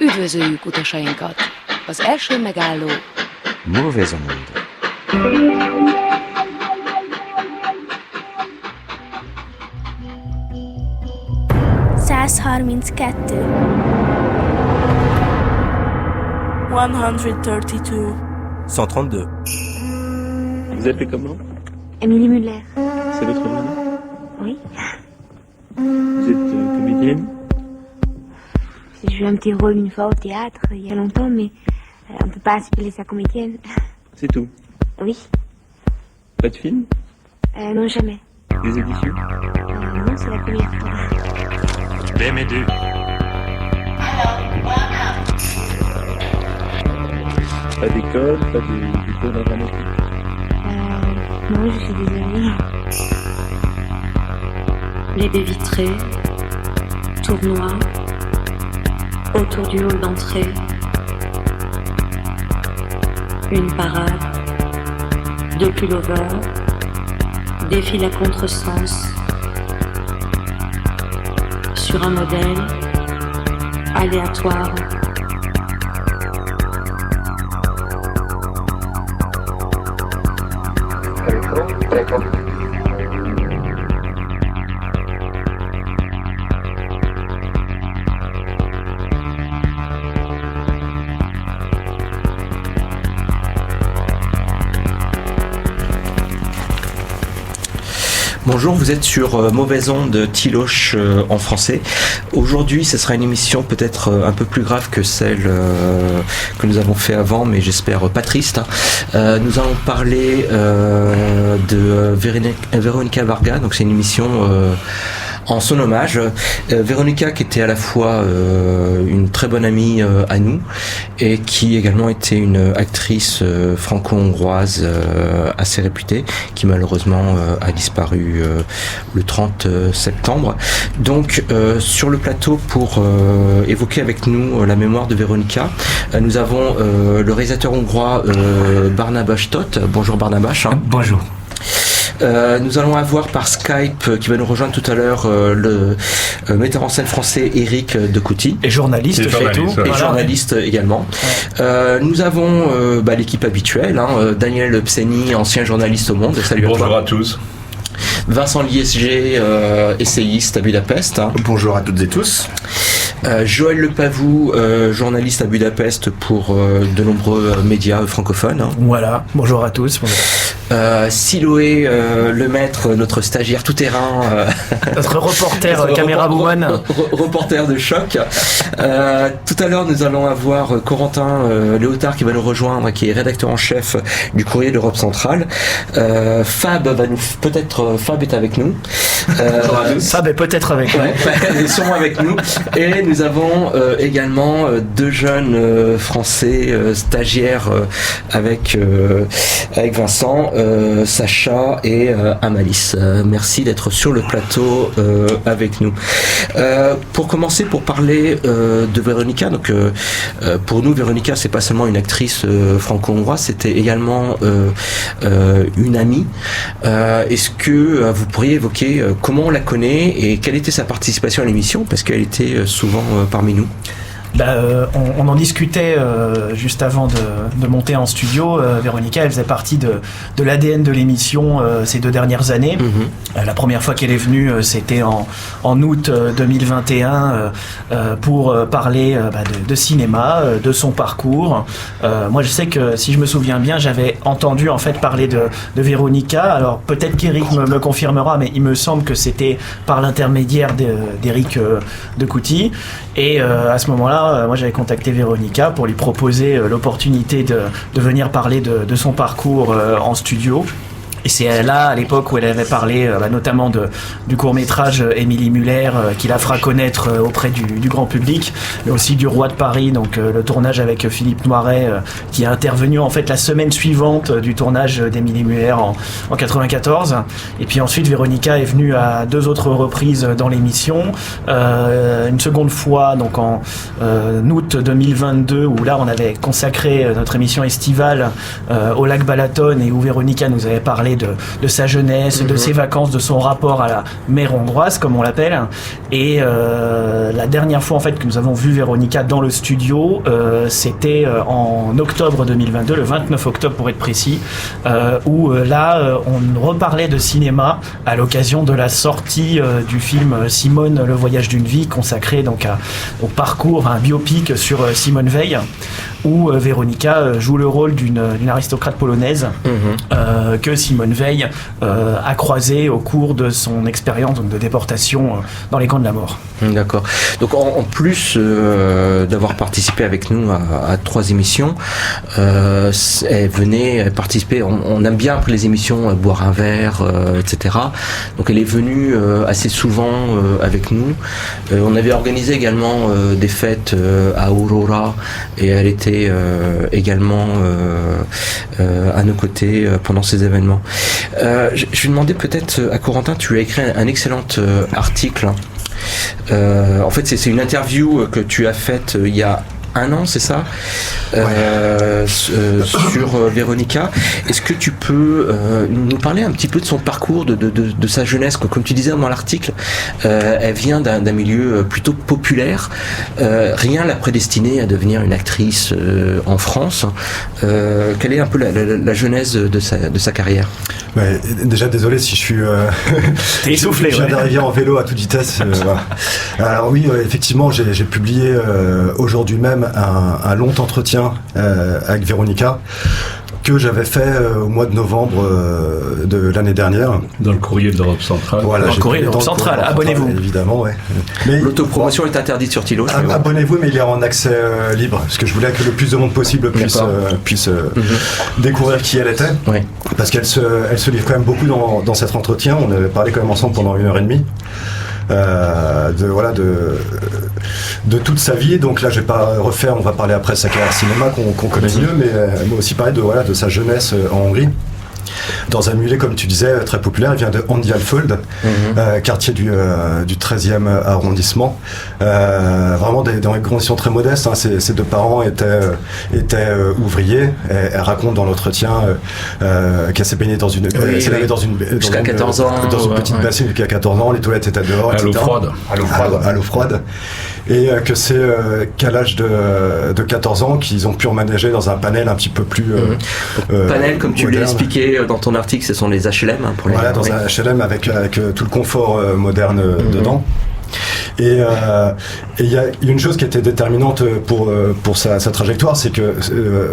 Üdvözöljük utasainkat! Az első megálló Mauvais-onde. 132. 132. 132. Vous appelez comment? Émilie Muller. C'est votre nom? Oui. Vous êtes comédienne? J'ai joué un petit rôle une fois au théâtre il y a longtemps, mais on ne peut pas appeler ça comédienne. C'est tout? Oui. Pas de film? Non, jamais. Des auditions? Non, c'est la première fois. BM2. Pas d'école? Pas de cours d'informatique? Non, je suis désolée. Les baies vitrées, tournois, autour du hall d'entrée, une parade, deux pullovers, défile à contresens, sur un modèle aléatoire. Bonjour, vous êtes sur Mauvaise Onde Tiloche en français. Aujourd'hui, ce sera une émission peut-être un peu plus grave que celle que nous avons fait avant, mais j'espère pas triste. Nous allons parler de Véronica Varga, donc c'est une émission en son hommage. Véronica qui était à la fois une très bonne amie à nous et qui également était une actrice franco-hongroise assez réputée qui malheureusement a disparu le 30 septembre. Donc sur le plateau pour évoquer avec nous la mémoire de Véronica, nous avons le réalisateur hongrois Barnabás Tóth. Bonjour Barnabás. Bonjour. Nous allons avoir par Skype qui va nous rejoindre tout à l'heure le metteur en scène français Éric Decouty. Et journaliste, Et journaliste également. Ouais. Nous avons l'équipe habituelle, Daniel Pseni, ancien journaliste au Monde. Salut à toi. Bonjour à tous. Vincent Liesger, essayiste à Budapest. Bonjour à toutes et tous. Joël Lepavou, journaliste à Budapest pour de nombreux médias francophones. Voilà, bonjour à tous. Bonjour. Siloé Lemaître, notre stagiaire tout-terrain. Notre reporter, caméra woman. Reporter de choc. Tout à l'heure, nous allons avoir Corentin Léotard qui va nous rejoindre, qui est rédacteur en chef du Courrier d'Europe centrale. Fab est avec nous. Fab est peut-être avec nous. Ouais, ils sont avec nous. Et nous avons également deux jeunes Français stagiaires avec Vincent, Sacha et Amalis. Merci d'être sur le plateau avec nous. Pour commencer, pour parler de Véronica, donc pour nous, Véronica, c'est pas seulement une actrice franco-hongroise, c'était également une amie. Est-ce que vous pourriez évoquer comment on la connaît et quelle était sa participation à l'émission, parce qu'elle était souvent parmi nous? On en discutait juste avant de monter en studio. Véronica, elle faisait partie de l'ADN de l'émission ces 2 dernières années. Mm-hmm. La première fois qu'elle est venue, c'était en août 2021 pour parler de cinéma, de son parcours. Moi, je sais que, si je me souviens bien, j'avais entendu en fait parler de Véronica. Alors peut-être qu'Éric me confirmera, mais il me semble que c'était par l'intermédiaire d'Éric Decouty. Et à ce moment-là, moi j'avais contacté Véronica pour lui proposer l'opportunité de venir parler de son parcours en studio. Et c'est là, à l'époque où elle avait parlé notamment du court-métrage Émilie Muller qui la fera connaître auprès du grand public, mais aussi du Roi de Paris, donc le tournage avec Philippe Noiret qui a intervenu en fait la semaine suivante du tournage d'Émilie Muller en 94. Et puis ensuite Véronica est venue à 2 autres reprises dans l'émission, une seconde fois donc en août 2022 où là on avait consacré notre émission estivale au lac Balaton et où Véronica nous avait parlé de sa jeunesse, de ses vacances, de son rapport à la mer hongroise, comme on l'appelle. Et la dernière fois en fait que nous avons vu Véronica dans le studio, c'était en octobre 2022, le 29 octobre pour être précis, où là on reparlait de cinéma à l'occasion de la sortie du film Simone, le voyage d'une vie, consacré donc au parcours, un biopic sur Simone Veil, où Véronica joue le rôle d'une aristocrate polonaise que Simone Veil a croisée au cours de son expérience donc, de déportation dans les camps de la mort. D'accord. Donc en plus d'avoir participé avec nous à 3 émissions, elle venait participer, on aime bien après les émissions boire un verre, etc. Donc elle est venue assez souvent avec nous. On avait organisé également des fêtes à Aurora et elle était également à nos côtés pendant ces événements. Je vais demander peut-être à Corentin, tu as écrit un excellent article. En fait, c'est une interview que tu as faite il y a 1 an, c'est ça, sur Véronica. Est-ce que tu peux nous parler un petit peu de son parcours, de sa jeunesse, comme tu disais dans l'article, elle vient d'un milieu plutôt populaire, rien l'a prédestinée à devenir une actrice en France. Quelle est un peu la genèse de sa carrière? Ouais, déjà désolé si je suis t'es essoufflé, je viens d'arriver en vélo à toute vitesse, voilà. Alors oui, effectivement j'ai publié aujourd'hui même un long entretien avec Véronica que j'avais fait au mois de novembre de l'année dernière. Dans le courrier de l'Europe centrale. Voilà, dans le courrier de l'Europe centrale, abonnez-vous. Évidemment, ouais. Mais l'autopromotion est interdite sur Tiloche. Abonnez-vous, mais il est en accès libre, parce que je voulais que le plus de monde possible puisse découvrir qui elle était. Oui. Parce qu'elle se livre quand même beaucoup dans cet entretien. On avait parlé quand même ensemble pendant 1h30. De toute sa vie, donc là je vais pas refaire, on va parler après de sa carrière cinéma qu'on connaît mieux, mais aussi parler de sa jeunesse en Hongrie, dans un milieu comme tu disais très populaire. Il vient de Andialföld, quartier du 13e arrondissement, vraiment dans des conditions très modestes, hein. Ses 2 parents étaient ouvriers. Elle raconte dans l'entretien qu'elle s'est baignée dans une jusqu'à 14 ans, dans une petite bassine jusqu'à 14 ans, les toilettes étaient dehors, à l'eau froide. À l'eau froide. Et que c'est qu'à l'âge de 14 ans qu'ils ont pu emménager dans un panel un petit peu plus panel, comme tu l'as expliqué dans ton article, ce sont les HLM pour les dans un HLM avec tout le confort moderne dedans. Et il y a une chose qui était déterminante pour sa trajectoire, c'est que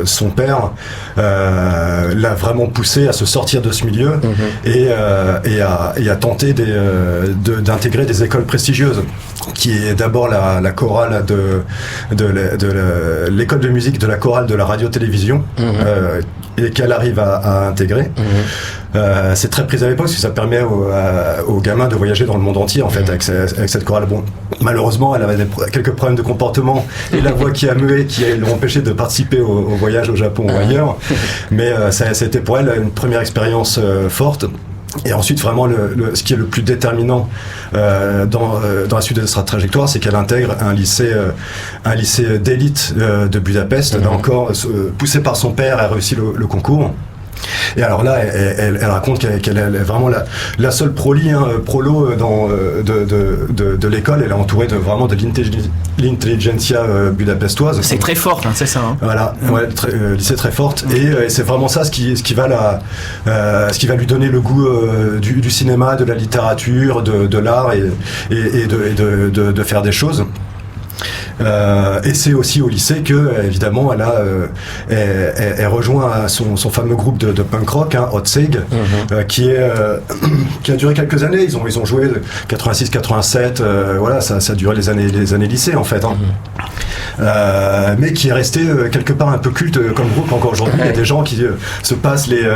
son père l'a vraiment poussé à se sortir de ce milieu et à tenter d'intégrer des écoles prestigieuses, qui est d'abord la chorale de l'école de musique de la chorale de la radio-télévision, et qu'elle arrive à intégrer. C'est très pris à l'époque, parce que ça permet aux gamins de voyager dans le monde entier en fait, avec cette chorale. Bon, malheureusement elle avait quelques problèmes de comportement et la voix qui a mué, qui l'ont empêché de participer au voyage au Japon ou ailleurs, mais ça a été pour elle une première expérience forte. Et ensuite, vraiment, ce qui est le plus déterminant dans la suite de sa trajectoire, c'est qu'elle intègre un lycée d'élite de Budapest. Là encore, poussée par son père, elle réussit le concours. Et alors là, elle raconte qu'elle est vraiment la seule prolo de l'école. Elle est entourée vraiment de l'intelligentsia budapestoise. C'est très forte, hein, c'est ça. Hein. Voilà, lycée très forte. Et c'est vraiment ça ce qui va lui donner le goût du cinéma, de la littérature, de l'art et de faire des choses. Et c'est aussi au lycée que, évidemment, elle rejoint son fameux groupe de punk rock, Otseg, qui a duré quelques années. Ils ont joué 86-87, voilà, ça a duré les années lycée en fait. Mais qui est resté quelque part un peu culte comme groupe encore aujourd'hui. Il y a des gens qui se passent les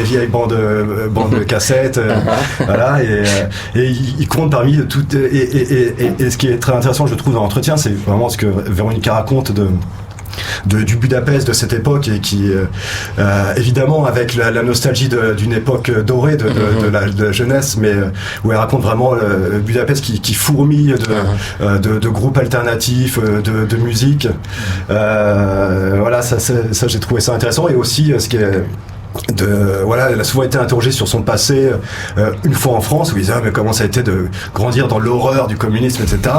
vieilles bandes de cassettes, voilà, et ils comptent parmi toutes. Et ce qui est très intéressant, je trouve, dans l'entretien, c'est vraiment ce que Véronica raconte du Budapest de cette époque, et qui évidemment avec la nostalgie d'une époque dorée de la jeunesse, mais où elle raconte vraiment Budapest qui fourmille de groupes alternatifs, de musique. Voilà, ça j'ai trouvé ça intéressant. Et aussi ce qui elle a souvent été interrogée sur son passé une fois en France, où il disait mais comment ça a été de grandir dans l'horreur du communisme, etc.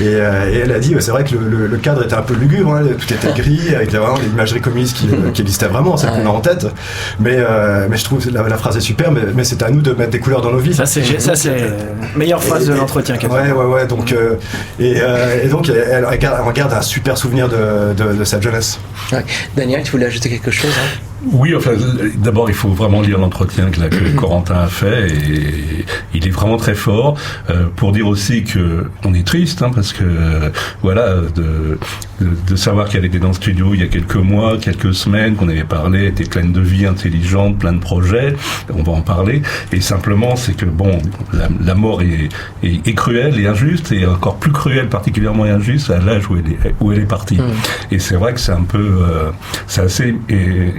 Et elle a dit c'est vrai que le cadre était un peu lugubre, hein, tout était gris avec vraiment l'imagerie communiste qui existait vraiment, celle qu'on a en tête. Mais je trouve que la phrase est super, mais c'est à nous de mettre des couleurs dans nos vies. Ça c'est meilleure phrase de l'entretien. Ouais. Donc donc elle regarde un super souvenir de sa jeunesse. Ouais. Daniel, tu voulais ajouter quelque chose, hein? Oui, enfin, d'abord, il faut vraiment lire l'entretien que Corentin a fait, et il est vraiment très fort, pour dire aussi que on est triste, hein, parce que, voilà, de savoir qu'elle était dans le studio il y a quelques mois, quelques semaines, qu'on avait parlé, elle était pleine de vie, intelligente, plein de projets, on va en parler, et simplement, c'est que, bon, la mort est cruelle et injuste, et encore plus cruelle, particulièrement injuste, à l'âge où elle est partie. Et c'est vrai que c'est un peu, c'est assez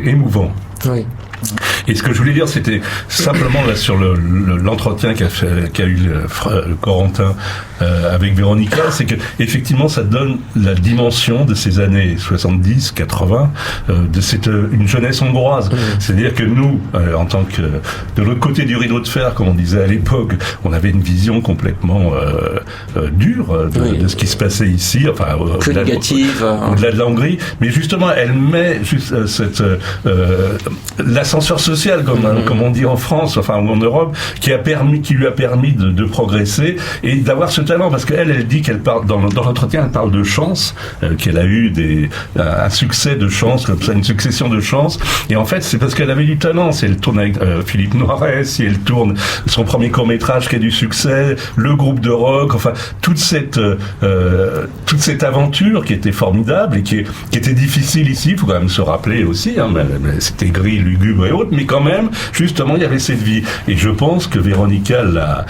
émouvant. Oui. Et ce que je voulais dire, c'était simplement là sur l'entretien qu'a eu Corentin avec Véronica, c'est que effectivement ça donne la dimension de ces années 70, 80, de une jeunesse hongroise. C'est-à-dire que nous, en tant que de l'autre côté du rideau de fer, comme on disait à l'époque, on avait une vision complètement dure de ce qui se passait ici, enfin négative, au-delà de la Hongrie. Mais justement, elle met juste l'ascenseur social, comme on dit en France, enfin ou en Europe, qui lui a permis de progresser et d'avoir ce talent, parce qu'elle dit qu'elle parle dans l'entretien, elle parle de chance, qu'elle a eu un succès de chance, comme ça, une succession de chance, et en fait c'est parce qu'elle avait du talent. Si elle tourne avec Philippe Noiret, si elle tourne son premier court-métrage qui a du succès, le groupe de rock, enfin toute cette aventure qui était formidable et qui était difficile ici, il faut quand même se rappeler aussi, hein, c'était gris, lugubre et autres, mais quand même, justement, il y avait cette vie. Et je pense que Véronica l'a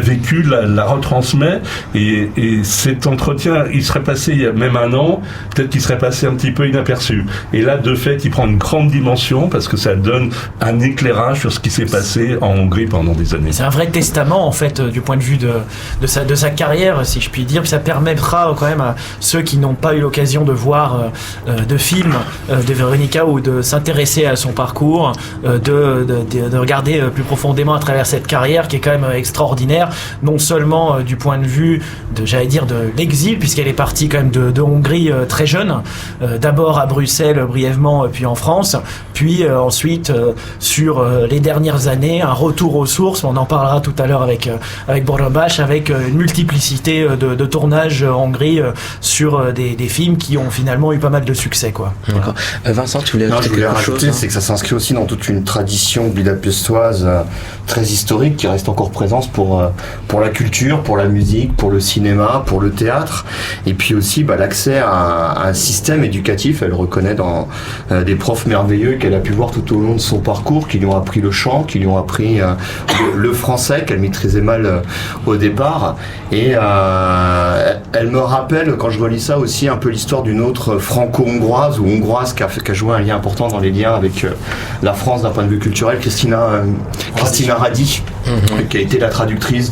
vécu, la retransmet, et cet entretien, il serait passé il y a même un an, peut-être qu'il serait passé un petit peu inaperçu. Et là, de fait, il prend une grande dimension, parce que ça donne un éclairage sur ce qui s'est passé en Hongrie pendant des années. C'est un vrai testament, en fait, du point de vue de sa carrière, si je puis dire. Puis ça permettra quand même à ceux qui n'ont pas eu l'occasion de voir de films de Véronica ou de s'intéresser à son parcours, de regarder plus profondément à travers cette carrière qui est quand même extraordinaire, non seulement du point de vue de l'exil, puisqu'elle est partie quand même de Hongrie très jeune, d'abord à Bruxelles brièvement, puis en France, puis ensuite sur les dernières années, un retour aux sources. On en parlera tout à l'heure avec Borobás, avec une multiplicité de tournages en Hongrie sur des films qui ont finalement eu pas mal de succès, quoi. D'accord. Vincent, tu voulais ajouter quelque chose, c'est que ça s'inscrit aussi dans toute une tradition budapestoise très historique qui reste encore présente pour la culture, pour la musique, pour le cinéma, pour le théâtre, et puis aussi l'accès à un système éducatif. Elle reconnaît dans des profs merveilleux qu'elle a pu voir tout au long de son parcours, qui lui ont appris le chant, qui lui ont appris le français qu'elle maîtrisait mal au départ, et elle me rappelle, quand je relis ça, aussi un peu l'histoire d'une autre franco-hongroise ou hongroise qui a joué un lien important dans les liens avec la France d'un point de vue culturel, Christina Radi, qui a été la traductrice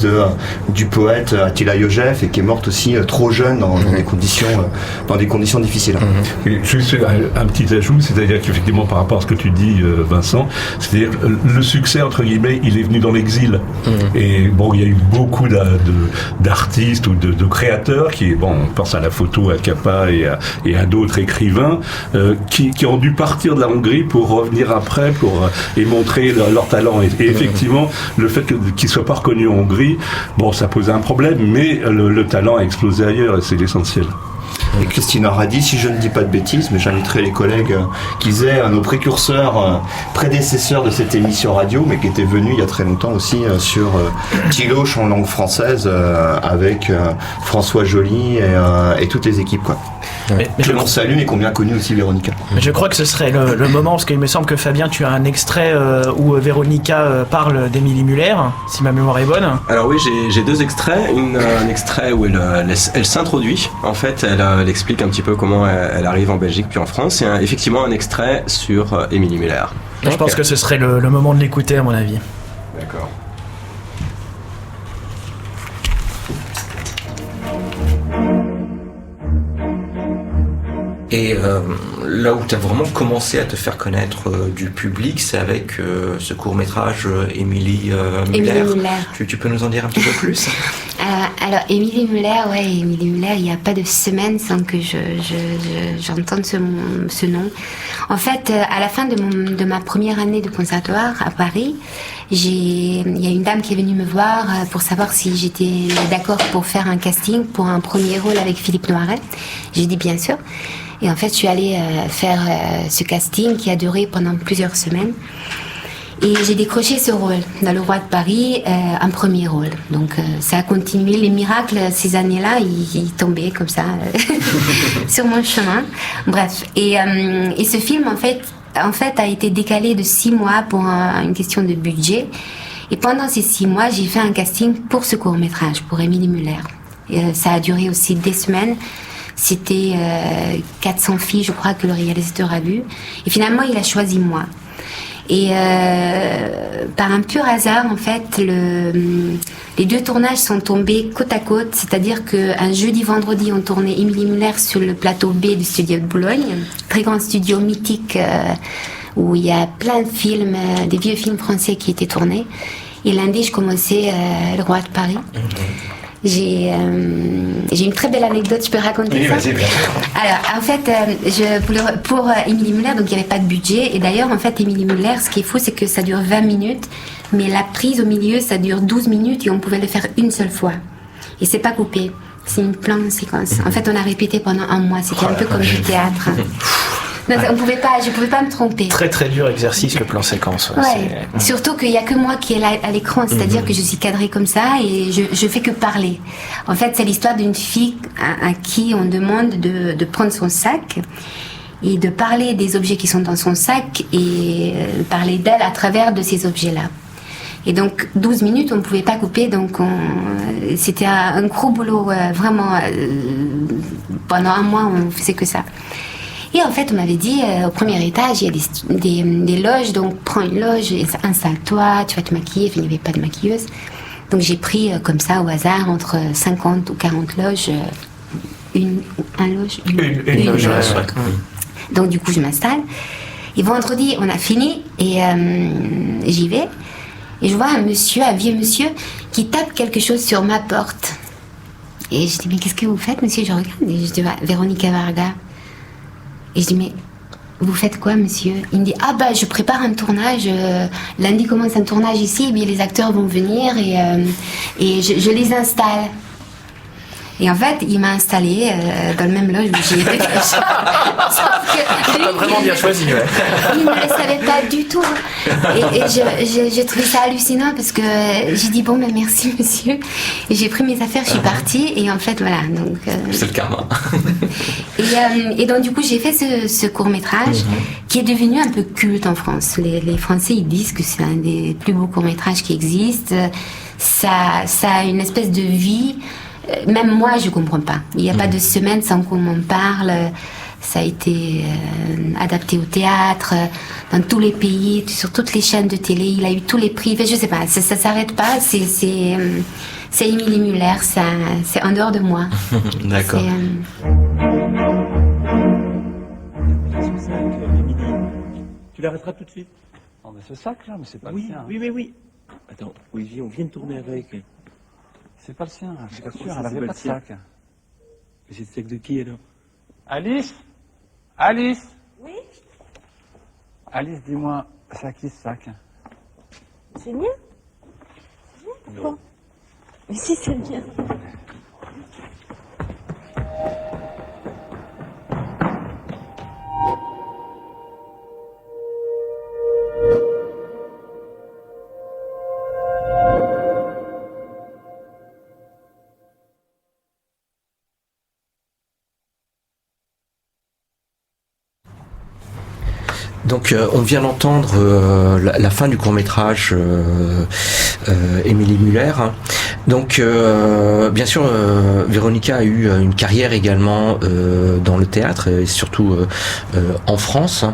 du poète Attila József, et qui est morte aussi trop jeune dans des conditions difficiles. Et juste un petit ajout, c'est-à-dire qu'effectivement par rapport à ce que tu dis, Vincent, c'est-à-dire le succès entre guillemets, il est venu dans l'exil. Et bon, il y a eu beaucoup d'artistes ou de créateurs on pense à la photo, à Capa et à d'autres écrivains qui ont dû partir de la Hongrie pour revenir après et montrer leur talent. Et effectivement, le fait qu'ils ne soient pas reconnus en Hongrie, ça posait un problème, mais le talent a explosé ailleurs, et c'est l'essentiel. Et Christina Radi, si je ne dis pas de bêtises, mais j'inviterai les collègues qui faisaient nos précurseurs, prédécesseurs de cette émission radio, mais qui étaient venus il y a très longtemps aussi sur Tiloche en langue française avec François Joly et toutes les équipes, quoi. Que l'on salue et qu'on bien connu aussi Véronica. Mais je crois que ce serait le moment, parce qu'il me semble que Fabien, tu as un extrait où Véronica parle d'Émilie Muller, si ma mémoire est bonne. Alors oui, j'ai deux extraits. Un extrait où elle s'introduit. En fait, elle explique un petit peu comment elle arrive en Belgique puis en France. Et effectivement un extrait sur Émilie Muller. Je pense que ce serait le moment de l'écouter, à mon avis. D'accord. Et là où tu as vraiment commencé à te faire connaître du public, c'est avec ce court-métrage Émilie Muller. Tu peux nous en dire un petit peu plus? Alors, Émilie Muller, il n'y a pas de semaine sans que j'entende ce nom. En fait, à la fin de ma première année de conservatoire à Paris, il y a une dame qui est venue me voir pour savoir si j'étais d'accord pour faire un casting pour un premier rôle avec Philippe Noiret. J'ai dit bien sûr. Et en fait, je suis allée faire ce casting qui a duré pendant plusieurs semaines. Et j'ai décroché ce rôle dans Le Roi de Paris, un premier rôle. Donc ça a continué. Les miracles, ces années-là, ils tombaient comme ça sur mon chemin. Bref. Et ce film, en fait, a été décalé de 6 mois pour une question de budget. Et pendant ces 6 mois, j'ai fait un casting pour ce court-métrage, pour Émilie Muller. Et, ça a duré aussi des semaines. C'était 400 filles, je crois, que le réalisateur a vu. Et finalement, il a choisi moi. Et par un pur hasard, en fait, les 2 tournages sont tombés côte à côte. C'est-à-dire qu'un jeudi-vendredi, on tournait Émilie Muller sur le plateau B du studio de Boulogne, très grand studio mythique où il y a plein de films, des vieux films français qui étaient tournés. Et lundi, je commençais Le Roi de Paris. J'ai une très belle anecdote, je peux raconter ça? Vas-y, bien sûr. Alors, en fait, pour Émilie Muller, donc il n'y avait pas de budget. Et d'ailleurs, en fait, Émilie Muller, ce qui est fou, c'est que ça dure 20 minutes, mais la prise au milieu, ça dure 12 minutes et on pouvait le faire une seule fois. Et c'est pas coupé, c'est une plan séquence. En fait, on a répété pendant 1 mois, c'était un peu comme du théâtre. Non, je pouvais pas me tromper. Très très dur exercice le plan séquence. Ouais. Surtout qu'il y a que moi qui est là à l'écran, c'est-à-dire que je suis cadrée comme ça et je fais que parler. En fait, c'est l'histoire d'une fille à qui on demande de prendre son sac et de parler des objets qui sont dans son sac et parler d'elle à travers de ces objets-là. Et donc 12 minutes, on ne pouvait pas couper, donc c'était un gros boulot, vraiment. Pendant 1 mois, on faisait que ça. Et en fait, on m'avait dit, au premier étage, il y a des loges, donc prends une loge, installe-toi, tu vas te maquiller. Enfin, il n'y avait pas de maquilleuse. Donc j'ai pris comme ça, au hasard, entre 50 ou 40 loges, une loge. Donc du coup, je m'installe. Et vendredi, on a fini, et j'y vais. Et je vois un vieux monsieur, qui tape quelque chose sur ma porte. Et je dis, mais qu'est-ce que vous faites, monsieur? Je regarde, et je dis, Véronica Varga. Et je dis, mais vous faites quoi, monsieur? Il me dit, je prépare un tournage. Lundi commence un tournage ici, et bien les acteurs vont venir et je les installe. Et en fait, il m'a installée dans le même loge où j'ai été. T'as vraiment bien choisi, ouais. Il ne le savait pas du tout. Et j'ai trouvé ça hallucinant parce que j'ai dit, bon, ben merci, monsieur. Et j'ai pris mes affaires, je suis partie. Et en fait, voilà. Donc, c'est le karma. Et donc, du coup, j'ai fait ce court-métrage qui est devenu un peu culte en France. Les Français, ils disent que c'est un des plus beaux courts-métrages qui existent. Ça a une espèce de vie. Même moi, je comprends pas. Il n'y a pas de semaine sans qu'on m'en parle. Ça a été adapté au théâtre, dans tous les pays, sur toutes les chaînes de télé. Il a eu tous les prix. Enfin, je sais pas, ça s'arrête pas. C'est Émilie Muller. C'est en dehors de moi. D'accord. Tu l'arrêteras tout de suite. Non, mais ce sac-là, mais c'est pas oui, le sien. Oui. Attends, Olivier, on vient de tourner avec. C'est pas le sien, je suis sûr, elle avait pas de sac. Mais c'est le sac de qui alors? Alice? Oui? Alice, dis-moi, c'est à qui ce sac? C'est le mien? Pourquoi? Mais si, c'est le mien. Donc on vient d'entendre la fin du court-métrage Émilie Muller. Donc bien sûr Véronica a eu une carrière également dans le théâtre et surtout en France.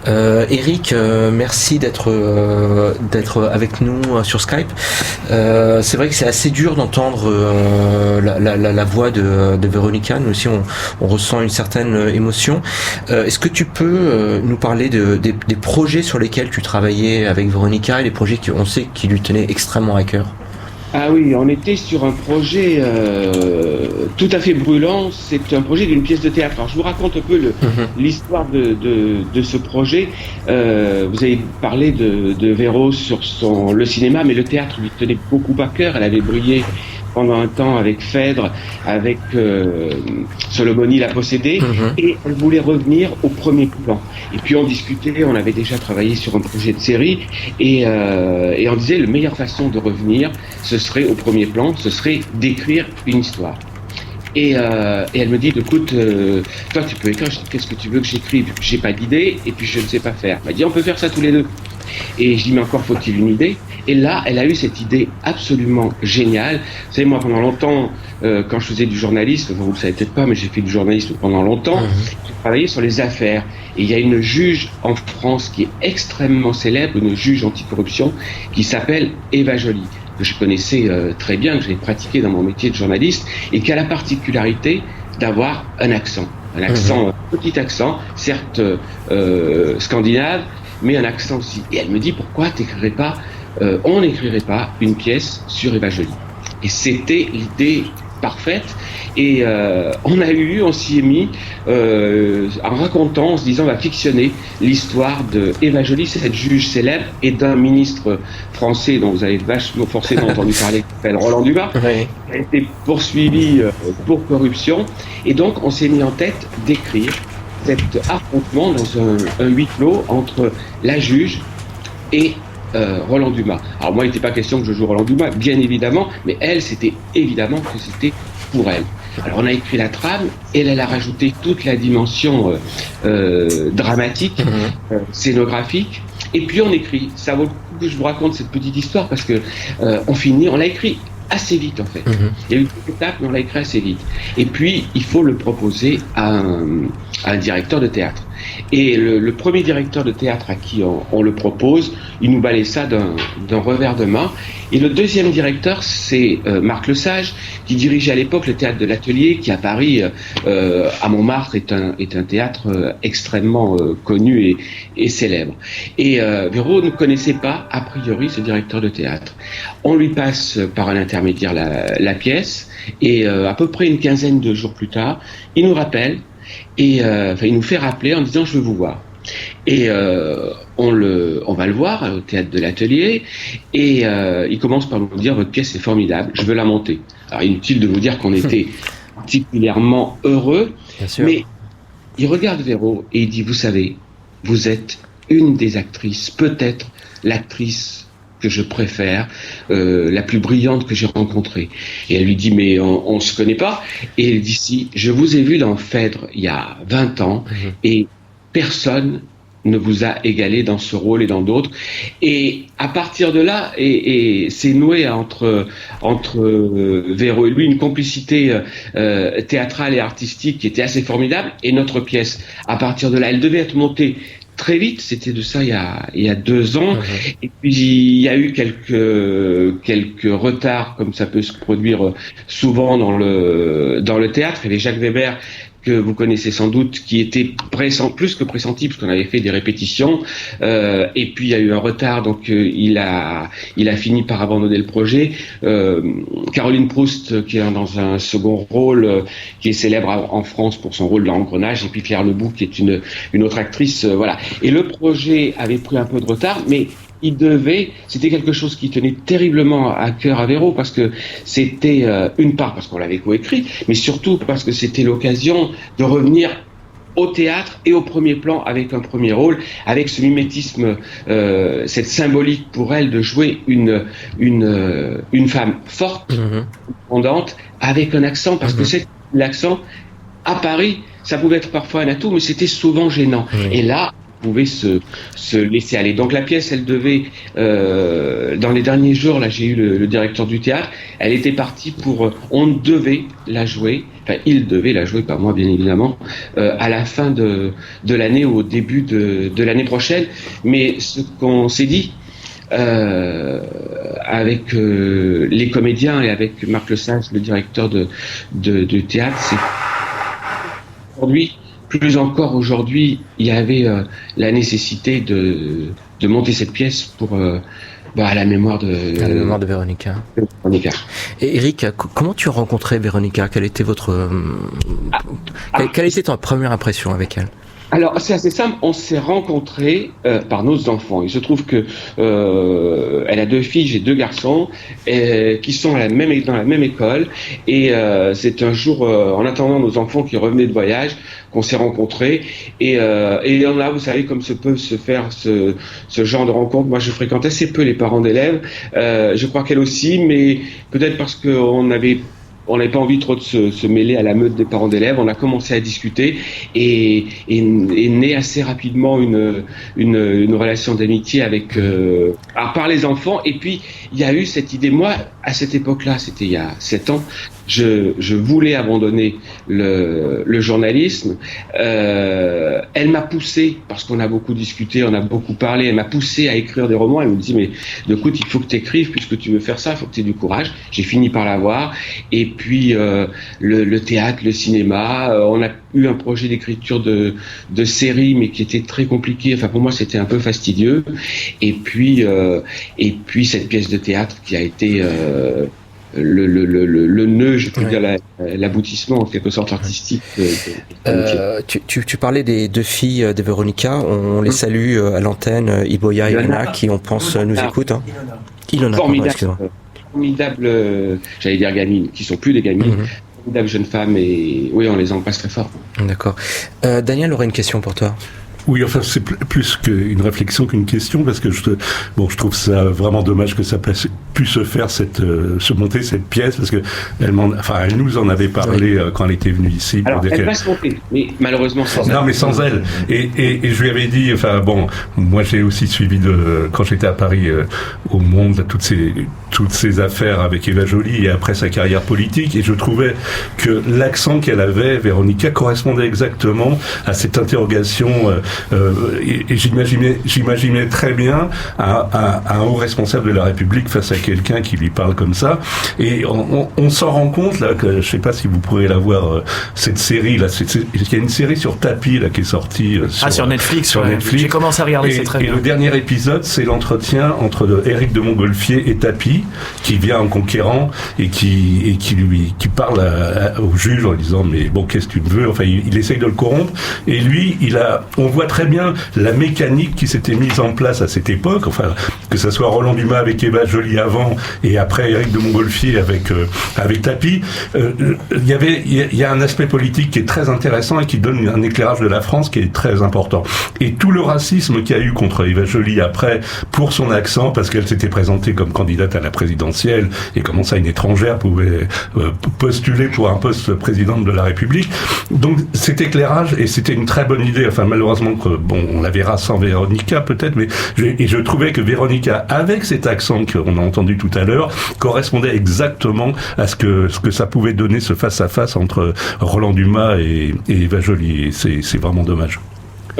Eric, merci d'être avec nous sur Skype. C'est vrai que c'est assez dur d'entendre la voix de Véronica. Nous aussi, on ressent une certaine émotion. Est-ce que tu peux nous parler des projets sur lesquels tu travaillais avec Véronica et les projets qu'on sait qui lui tenaient extrêmement à cœur? Ah oui, on était sur un projet tout à fait brûlant. C'est un projet d'une pièce de théâtre. Alors, je vous raconte un peu l'histoire de ce projet. Vous avez parlé de Véro sur le cinéma, mais le théâtre lui tenait beaucoup à cœur. Elle avait brillé pendant un temps avec Phèdre, avec Solomoni la possédée, et elle voulait revenir au premier plan. Et puis on discutait, on avait déjà travaillé sur un projet de série, et on disait la meilleure façon de revenir, ce serait au premier plan, ce serait d'écrire une histoire. Et elle me dit, écoute, toi tu peux écrire, qu'est-ce que tu veux que j'écrive? J'ai pas d'idée, et puis je ne sais pas faire. Elle m'a dit, on peut faire ça tous les deux. Et je dis, mais encore faut-il une idée? Et là, elle a eu cette idée absolument géniale. Vous savez, moi, pendant longtemps, quand je faisais du journalisme, vous ne le savez peut-être pas, mais j'ai fait du journalisme pendant longtemps, j'ai travaillé sur les affaires. Et il y a une juge en France qui est extrêmement célèbre, une juge anticorruption, qui s'appelle Eva Joly, que je connaissais très bien, que j'ai pratiqué dans mon métier de journaliste, et qui a la particularité d'avoir un accent. Un accent, petit accent, certes scandinave, mais un accent aussi. Et elle me dit, pourquoi on n'écrirait pas une pièce sur Eva Joly? Et c'était l'idée parfaite. Et on s'y est mis en racontant, en se disant, on va fictionner l'histoire de Eva Joly, cette juge célèbre, et d'un ministre français dont vous avez forcément entendu parler, qui s'appelle Roland Dumas, qui a été poursuivi pour corruption. Et donc, on s'est mis en tête d'écrire cet affrontement dans un huis clos entre la juge et Roland Dumas. Alors moi, il n'était pas question que je joue Roland Dumas, bien évidemment, mais elle, c'était évidemment que c'était pour elle. Alors on a écrit la trame, et elle a rajouté toute la dimension dramatique, scénographique, et puis on écrit. Ça vaut le coup que je vous raconte cette petite histoire, parce que on l'a écrit assez vite en fait. Il y a eu une étape, mais on l'a écrit assez vite. Et puis, il faut le proposer à un directeur de théâtre. Et le premier directeur de théâtre à qui on le propose, il nous balaye ça d'un revers de main. Et le deuxième directeur, c'est Marc Lesage, qui dirigeait à l'époque le théâtre de l'Atelier, qui à Paris, à Montmartre, est un théâtre extrêmement connu et célèbre. Et Véro ne connaissait pas, a priori, ce directeur de théâtre. On lui passe par un intermédiaire la pièce, et à peu près une quinzaine de jours plus tard, il nous rappelle, et il nous fait rappeler en disant, je veux vous voir. Et on va le voir au théâtre de l'Atelier, et il commence par nous dire, votre pièce est formidable, je veux la monter. Alors inutile de vous dire qu'on était particulièrement heureux, mais il regarde Véro et il dit, vous savez, vous êtes une des actrices, peut-être l'actrice que je préfère, la plus brillante que j'ai rencontrée. Et elle lui dit, mais on se connaît pas? Et elle dit, si, je vous ai vu dans Phèdre il y a 20 ans, et personne ne vous a égalé dans ce rôle et dans d'autres. Et à partir de là, et c'est noué entre Véro et lui une complicité théâtrale et artistique qui était assez formidable. Et notre pièce, à partir de là, elle devait être montée très vite, c'était de ça il y a 2 ans, et puis il y a eu quelques retards, comme ça peut se produire souvent dans le théâtre. Il y avait Jacques Weber, que vous connaissez sans doute, qui était plus que pressenti, parce qu'on avait fait des répétitions, et puis il y a eu un retard, donc il a fini par abandonner le projet. Caroline Proust, qui est dans un second rôle, qui est célèbre en France pour son rôle dans L'Engrenage, et puis Claire Lebout, qui est une autre actrice, voilà. Et le projet avait pris un peu de retard, mais c'était quelque chose qui tenait terriblement à cœur à Véro, parce que c'était une part parce qu'on l'avait coécrit, mais surtout parce que c'était l'occasion de revenir au théâtre et au premier plan avec un premier rôle, avec ce mimétisme, cette symbolique pour elle de jouer une femme forte, indépendante, avec un accent, parce que l'accent à Paris, ça pouvait être parfois un atout, mais c'était souvent gênant. Et là, pouvait se laisser aller. Donc la pièce, elle devait, dans les derniers jours, là j'ai eu le directeur du théâtre, elle était partie on devait la jouer, enfin il devait la jouer, pas moi bien évidemment, à la fin de l'année ou au début de l'année prochaine. Mais ce qu'on s'est dit, avec les comédiens et avec Marc Lesage, le directeur de théâtre, c'est aujourd'hui, plus encore aujourd'hui, il y avait la nécessité de monter cette pièce pour à la mémoire de Véronica. Et Eric, comment tu as rencontré Véronica? Quelle était quelle était ta première impression avec elle? Alors, c'est assez simple, on s'est rencontrés par nos enfants. Il se trouve que elle a 2 filles, j'ai 2 garçons, qui sont dans la même école. Et c'est un jour, en attendant nos enfants qui revenaient de voyage, qu'on s'est rencontrés. Et là, vous savez, comme peut se faire ce genre de rencontre, moi je fréquente assez peu les parents d'élèves. Je crois qu'elle aussi, mais peut-être parce qu'on n'avait pas envie trop de se mêler à la meute des parents d'élèves. On a commencé à discuter et naît assez rapidement une relation d'amitié avec par les enfants. Et puis il y a eu cette idée. Moi, à cette époque-là, c'était il y a 7 ans, je voulais abandonner le journalisme. Elle m'a poussé, parce qu'on a beaucoup discuté, on a beaucoup parlé, elle m'a poussé à écrire des romans. Elle me dit, mais écoute, il faut que tu écrives, puisque tu veux faire ça, il faut que tu aies du courage. J'ai fini par l'avoir. Et puis le théâtre, le cinéma, on a eu un projet d'écriture de série, mais qui était très compliqué. Enfin, pour moi, c'était un peu fastidieux. Et puis cette pièce de théâtre qui a été le nœud, je peux dire l'aboutissement en quelque sorte artistique. Tu parlais des 2 filles de Véronica, on les salue à l'antenne, Iboya et Ilona, qui on pense nous écoutent. Hein. Ilona, formidable, j'allais dire gamines, qui sont plus des gamines, formidables jeunes femmes, et oui, on les embrasse très fort. D'accord. Daniel aurait une question pour toi. Oui, enfin, c'est plus qu'une réflexion qu'une question, parce que je trouve ça vraiment dommage que ça pu se faire se monter cette pièce, parce que elle nous en avait parlé quand elle était venue ici. Alors, elle va se monter, mais malheureusement sans elle. Non, mais sans elle. Et je lui avais dit, moi j'ai aussi suivi quand j'étais à Paris, au Monde, toutes ces affaires avec Eva Joly et après sa carrière politique, et je trouvais que l'accent qu'elle avait, Véronica, correspondait exactement à cette interrogation. Et j'imaginais très bien un haut responsable de la République face à quelqu'un qui lui parle comme ça. Et on s'en rend compte là, que je sais pas si vous pourrez la voir, cette série là. Il y a une série sur tapis là qui est sortie sur Netflix. J'ai commencé à regarder, c'est très bien. Et le dernier épisode, c'est l'entretien entre Éric de Montgolfier et Tapi, qui vient en conquérant et qui parle au juge en disant mais bon, qu'est-ce que tu veux. Enfin, il essaye de le corrompre. Et lui, on voit très bien la mécanique qui s'était mise en place à cette époque, enfin, que ça soit Roland Dumas avec Eva Joly avant et après Éric de Montgolfier avec Tapi. Il y a un aspect politique qui est très intéressant et qui donne un éclairage de la France qui est très important. Et tout le racisme qu'il y a eu contre Eva Joly après, pour son accent, parce qu'elle s'était présentée comme candidate à la présidentielle, et comment ça une étrangère pouvait postuler pour un poste président de la République. Donc cet éclairage, et c'était une très bonne idée, enfin malheureusement on la verra sans Véronica peut-être, mais je trouvais que Véronica, avec cet accent qu'on a entendu tout à l'heure, correspondait exactement à ce que ça pouvait donner, ce face-à-face entre Roland Dumas et Eva Joly, et c'est vraiment dommage.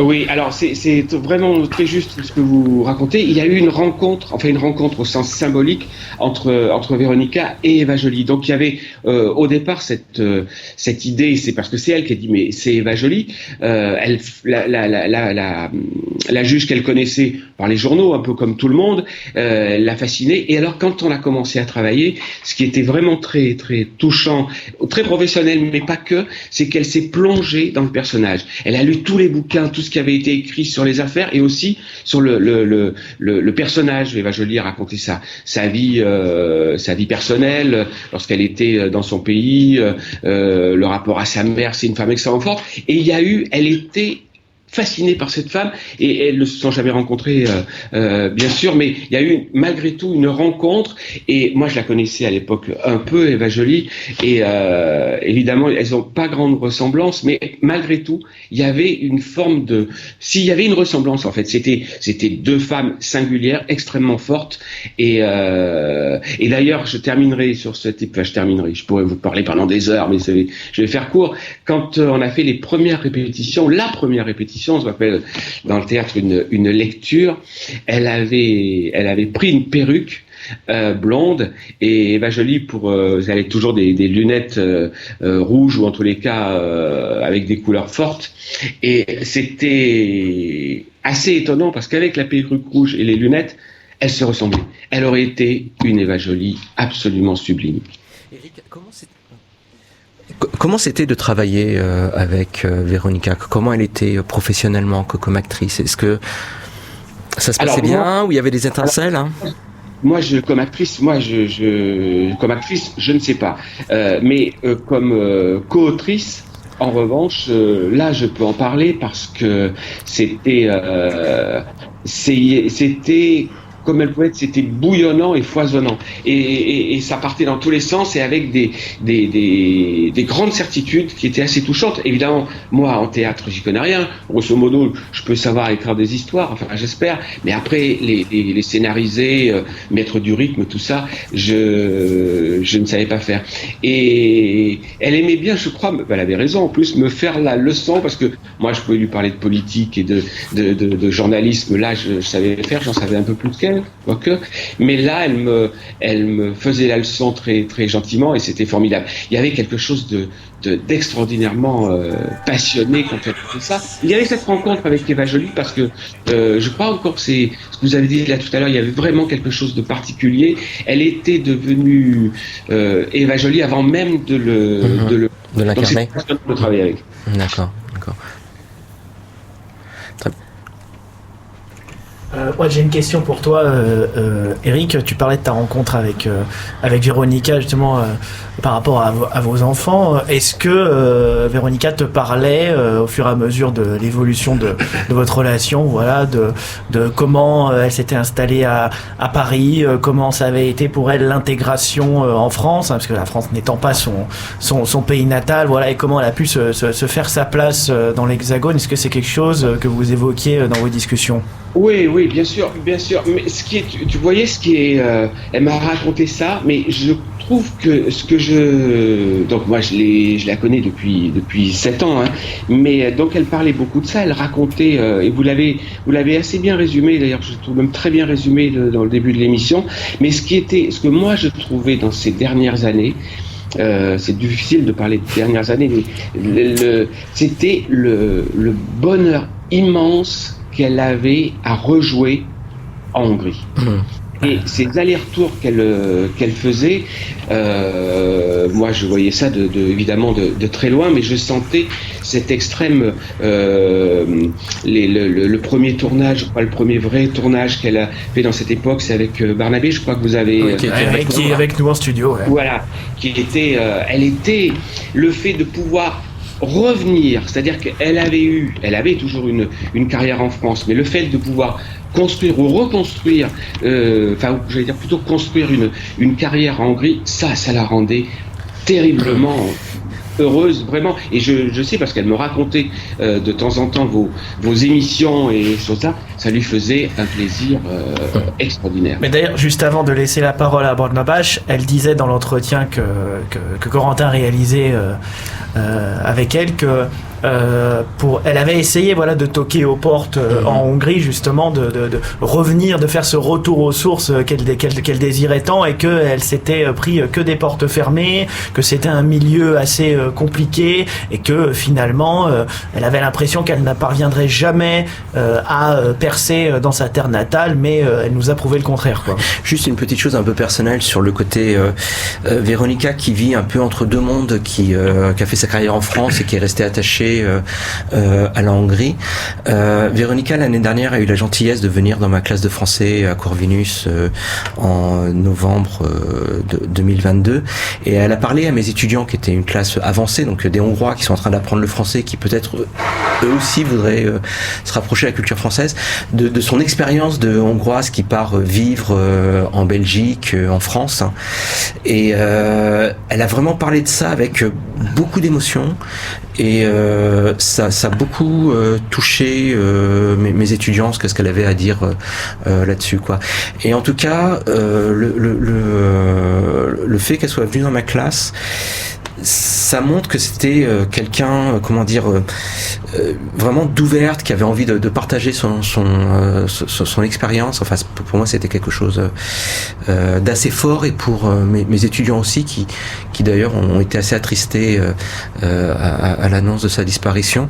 Oui, alors c'est vraiment très juste ce que vous racontez. Il y a eu une rencontre au sens symbolique entre Véronica et Eva Joly. Donc il y avait au départ cette idée, c'est parce que c'est elle qui a dit mais c'est Eva Joly, la juge qu'elle connaissait par les journaux, un peu comme tout le monde, l'a fascinée. Et alors quand on a commencé à travailler, ce qui était vraiment très très touchant, très professionnel, mais pas que, c'est qu'elle s'est plongée dans le personnage. Elle a lu tous les bouquins, tout ce qui avait été écrit sur les affaires et aussi sur le personnage. Eva Joly a raconté sa vie personnelle lorsqu'elle était dans son pays, le rapport à sa mère. C'est une femme extrêmement forte. Et elle était fascinée par cette femme, et elles ne se sont jamais rencontrées bien sûr, mais il y a eu malgré tout une rencontre, et moi je la connaissais à l'époque un peu, Eva Joly, et évidemment elles n'ont pas grande ressemblance, mais malgré tout il y avait une forme s'il y avait une ressemblance en fait, c'était 2 femmes singulières, extrêmement fortes, et d'ailleurs je pourrais vous parler pendant des heures, mais je vais faire court. Quand on a fait la première répétition répétition, ce qu'on appelle dans le théâtre une lecture. Elle avait pris une perruque blonde, et Eva Joly, elle avait toujours des lunettes rouges, ou en tous les cas avec des couleurs fortes, et c'était assez étonnant parce qu'avec la perruque rouge et les lunettes, elle se ressemblait. Elle aurait été une Eva Joly absolument sublime. Eric, comment c'était de travailler avec Véronica? Comment elle était professionnellement comme actrice? Est-ce que ça se passait bien, ou il y avait des étincelles? Moi, comme actrice, je ne sais pas. Mais comme co-autrice, en revanche, là, je peux en parler parce que c'était, comme elle pouvait être, c'était bouillonnant et foisonnant, et ça partait dans tous les sens, et avec des grandes certitudes qui étaient assez touchantes. Évidemment, moi en théâtre, j'y connais rien. Grosso modo, je peux savoir écrire des histoires, enfin j'espère, mais après les scénariser, mettre du rythme, tout ça, je ne savais pas faire. Et elle aimait bien, je crois, elle avait raison en plus, me faire la leçon, parce que moi je pouvais lui parler de politique et de journalisme. Là, je savais faire, j'en savais un peu plus qu'elle. Mais là, elle me faisait la leçon très, très gentiment, et c'était formidable. Il y avait quelque chose d'extraordinairement passionné quand elle faisait ça. Il y avait cette rencontre avec Eva Joly, parce que je crois encore que c'est ce que vous avez dit là tout à l'heure, il y avait vraiment quelque chose de particulier. Elle était devenue Eva Joly avant même de l'incarner, de travailler avec. D'accord. J'ai une question pour toi, Eric. Tu parlais de ta rencontre avec Véronica, justement, par rapport à vos enfants. Est-ce que Véronica te parlait au fur et à mesure de l'évolution de votre relation, voilà, de comment elle s'était installée à Paris, comment ça avait été pour elle l'intégration en France, parce que la France n'étant pas son pays natal, voilà, et comment elle a pu se faire sa place dans l'Hexagone? Est-ce que c'est quelque chose que vous évoquiez dans vos discussions? Oui, bien sûr. Mais tu voyais elle m'a raconté ça, mais je trouve que donc moi je la connais depuis 7 ans, mais donc elle parlait beaucoup de ça, elle racontait, et vous l'avez assez bien résumé, d'ailleurs je trouve même très bien résumé dans le début de l'émission, mais ce que moi je trouvais dans ces dernières années, c'est difficile de parler de dernières années, mais c'était le bonheur immense qu'elle avait à rejouer en Hongrie. Et ces allers-retours qu'elle faisait, moi je voyais ça évidemment de très loin, mais je sentais cet extrême, le premier tournage, le premier vrai tournage qu'elle a fait dans cette époque, c'est avec Barnabé, je crois que vous avez... qui est avec nous en studio. Ouais. Voilà, elle était le fait de pouvoir revenir, c'est-à-dire qu'elle avait toujours une carrière en France, mais le fait de pouvoir construire ou reconstruire, j'allais dire plutôt construire une carrière en Hongrie, ça la rendait terriblement heureuse, vraiment. Et je sais, parce qu'elle me racontait de temps en temps vos émissions et choses ça lui faisait un plaisir extraordinaire. Mais d'ailleurs, juste avant de laisser la parole à Barnabas, elle disait dans l'entretien que Corentin réalisait avec elle que elle avait essayé, voilà, de toquer aux portes en Hongrie, justement, de revenir, de faire ce retour aux sources qu'elle désirait tant, et qu'elle s'était pris que des portes fermées, que c'était un milieu assez compliqué, et que finalement elle avait l'impression qu'elle ne parviendrait jamais à percer dans sa terre natale, mais elle nous a prouvé le contraire, quoi. Juste une petite chose un peu personnelle sur le côté Véronica, qui vit un peu entre deux mondes, qui a fait sa carrière en France et qui est restée attachée à la Hongrie. Véronica, l'année dernière, a eu la gentillesse de venir dans ma classe de français à Corvinus en novembre 2022, et elle a parlé à mes étudiants, qui étaient une classe avancée, donc des Hongrois qui sont en train d'apprendre le français, qui peut-être eux aussi voudraient se rapprocher de la culture française, de son expérience de Hongroise qui part vivre en Belgique, en France, et elle a vraiment parlé de ça avec beaucoup d'émotion, et ça a beaucoup touché mes étudiants, ce qu'elle avait à dire là-dessus, quoi. Et en tout cas, le fait qu'elle soit venue dans ma classe, ça montre que c'était quelqu'un, vraiment d'ouverte, qui avait envie de partager son expérience. Enfin, pour moi, c'était quelque chose d'assez fort, et pour mes étudiants aussi, qui d'ailleurs ont été assez attristés à l'annonce de sa disparition.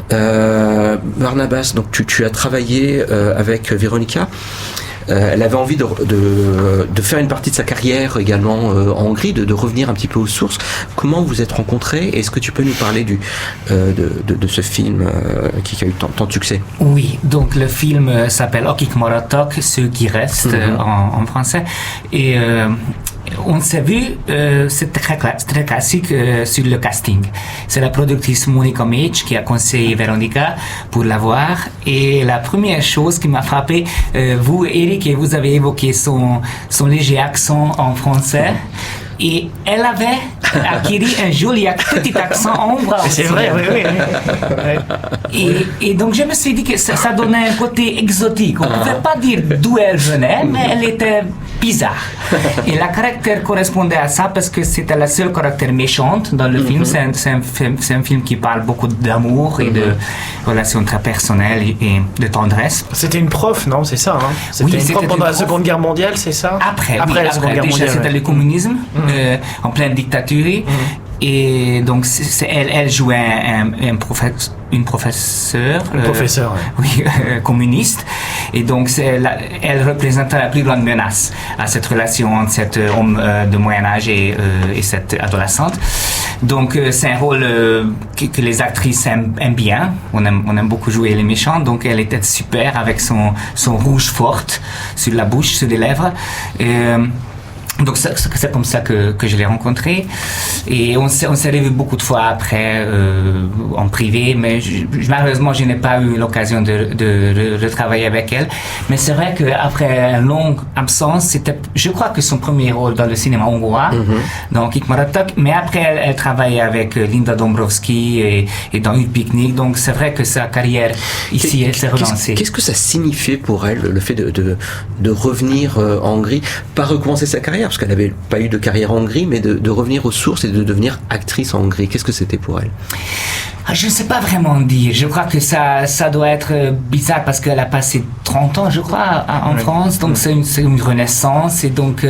Barnabas, donc tu as travaillé avec Véronica. Elle avait envie de faire une partie de sa carrière également en Hongrie, de revenir un petit peu aux sources. Comment vous êtes rencontrés? Est-ce que tu peux nous parler de ce film qui a eu tant de succès? Oui, donc le film s'appelle Akik maradtak, ceux qui restent en français. Et on s'est vu, c'est très classique sur le casting. C'est la productrice Monika Mech qui a conseillé Véronica pour la voir. Et la première chose qui m'a frappé, vous, Eric, et vous avez évoqué son léger accent en français. Et elle avait acquis un joli petit accent hongrois. C'est vrai, oui. Et donc je me suis dit que ça donnait un côté exotique. On ne pouvait pas dire d'où elle venait, mais elle était bizarre. Et la caractère correspondait à ça parce que c'était la seule caractère méchante dans le film. C'est un film qui parle beaucoup d'amour et de relations très personnelles et de tendresse. C'était une prof, non? C'est ça, hein? Oui, une prof pendant la Seconde Guerre mondiale, c'est ça? Après la Seconde Guerre mondiale. C'était le communisme, en pleine dictature. Et donc elle jouait une professeure, oui, communiste, et donc elle représentait la plus grande menace à cette relation entre cet homme de Moyen Âge et cette adolescente. Donc c'est un rôle que les actrices aiment bien. On aime beaucoup jouer les méchants, donc elle était super avec son rouge forte sur la bouche, sur les lèvres. Donc c'est comme ça que je l'ai rencontrée, et on s'est revu beaucoup de fois après en privé, mais malheureusement je n'ai pas eu l'occasion de travailler avec elle. Mais c'est vrai qu'après une longue absence, c'était, je crois, que son premier rôle dans le cinéma hongrois, dans Akik maradtak, mais après elle travaillait avec Linda Dombrowski et dans Une Picnic, donc c'est vrai que sa carrière ici elle s'est relancée. Qu'est-ce que ça signifiait pour elle, le fait de revenir en Hongrie, pas recommencer sa carrière, parce qu'elle n'avait pas eu de carrière en Hongrie, mais de revenir aux sources et de devenir actrice en Hongrie? Qu'est-ce que c'était pour elle? Je ne sais pas vraiment dire. Je crois que ça doit être bizarre parce qu'elle a passé 30 ans, je crois, en France. Donc c'est une renaissance. Et donc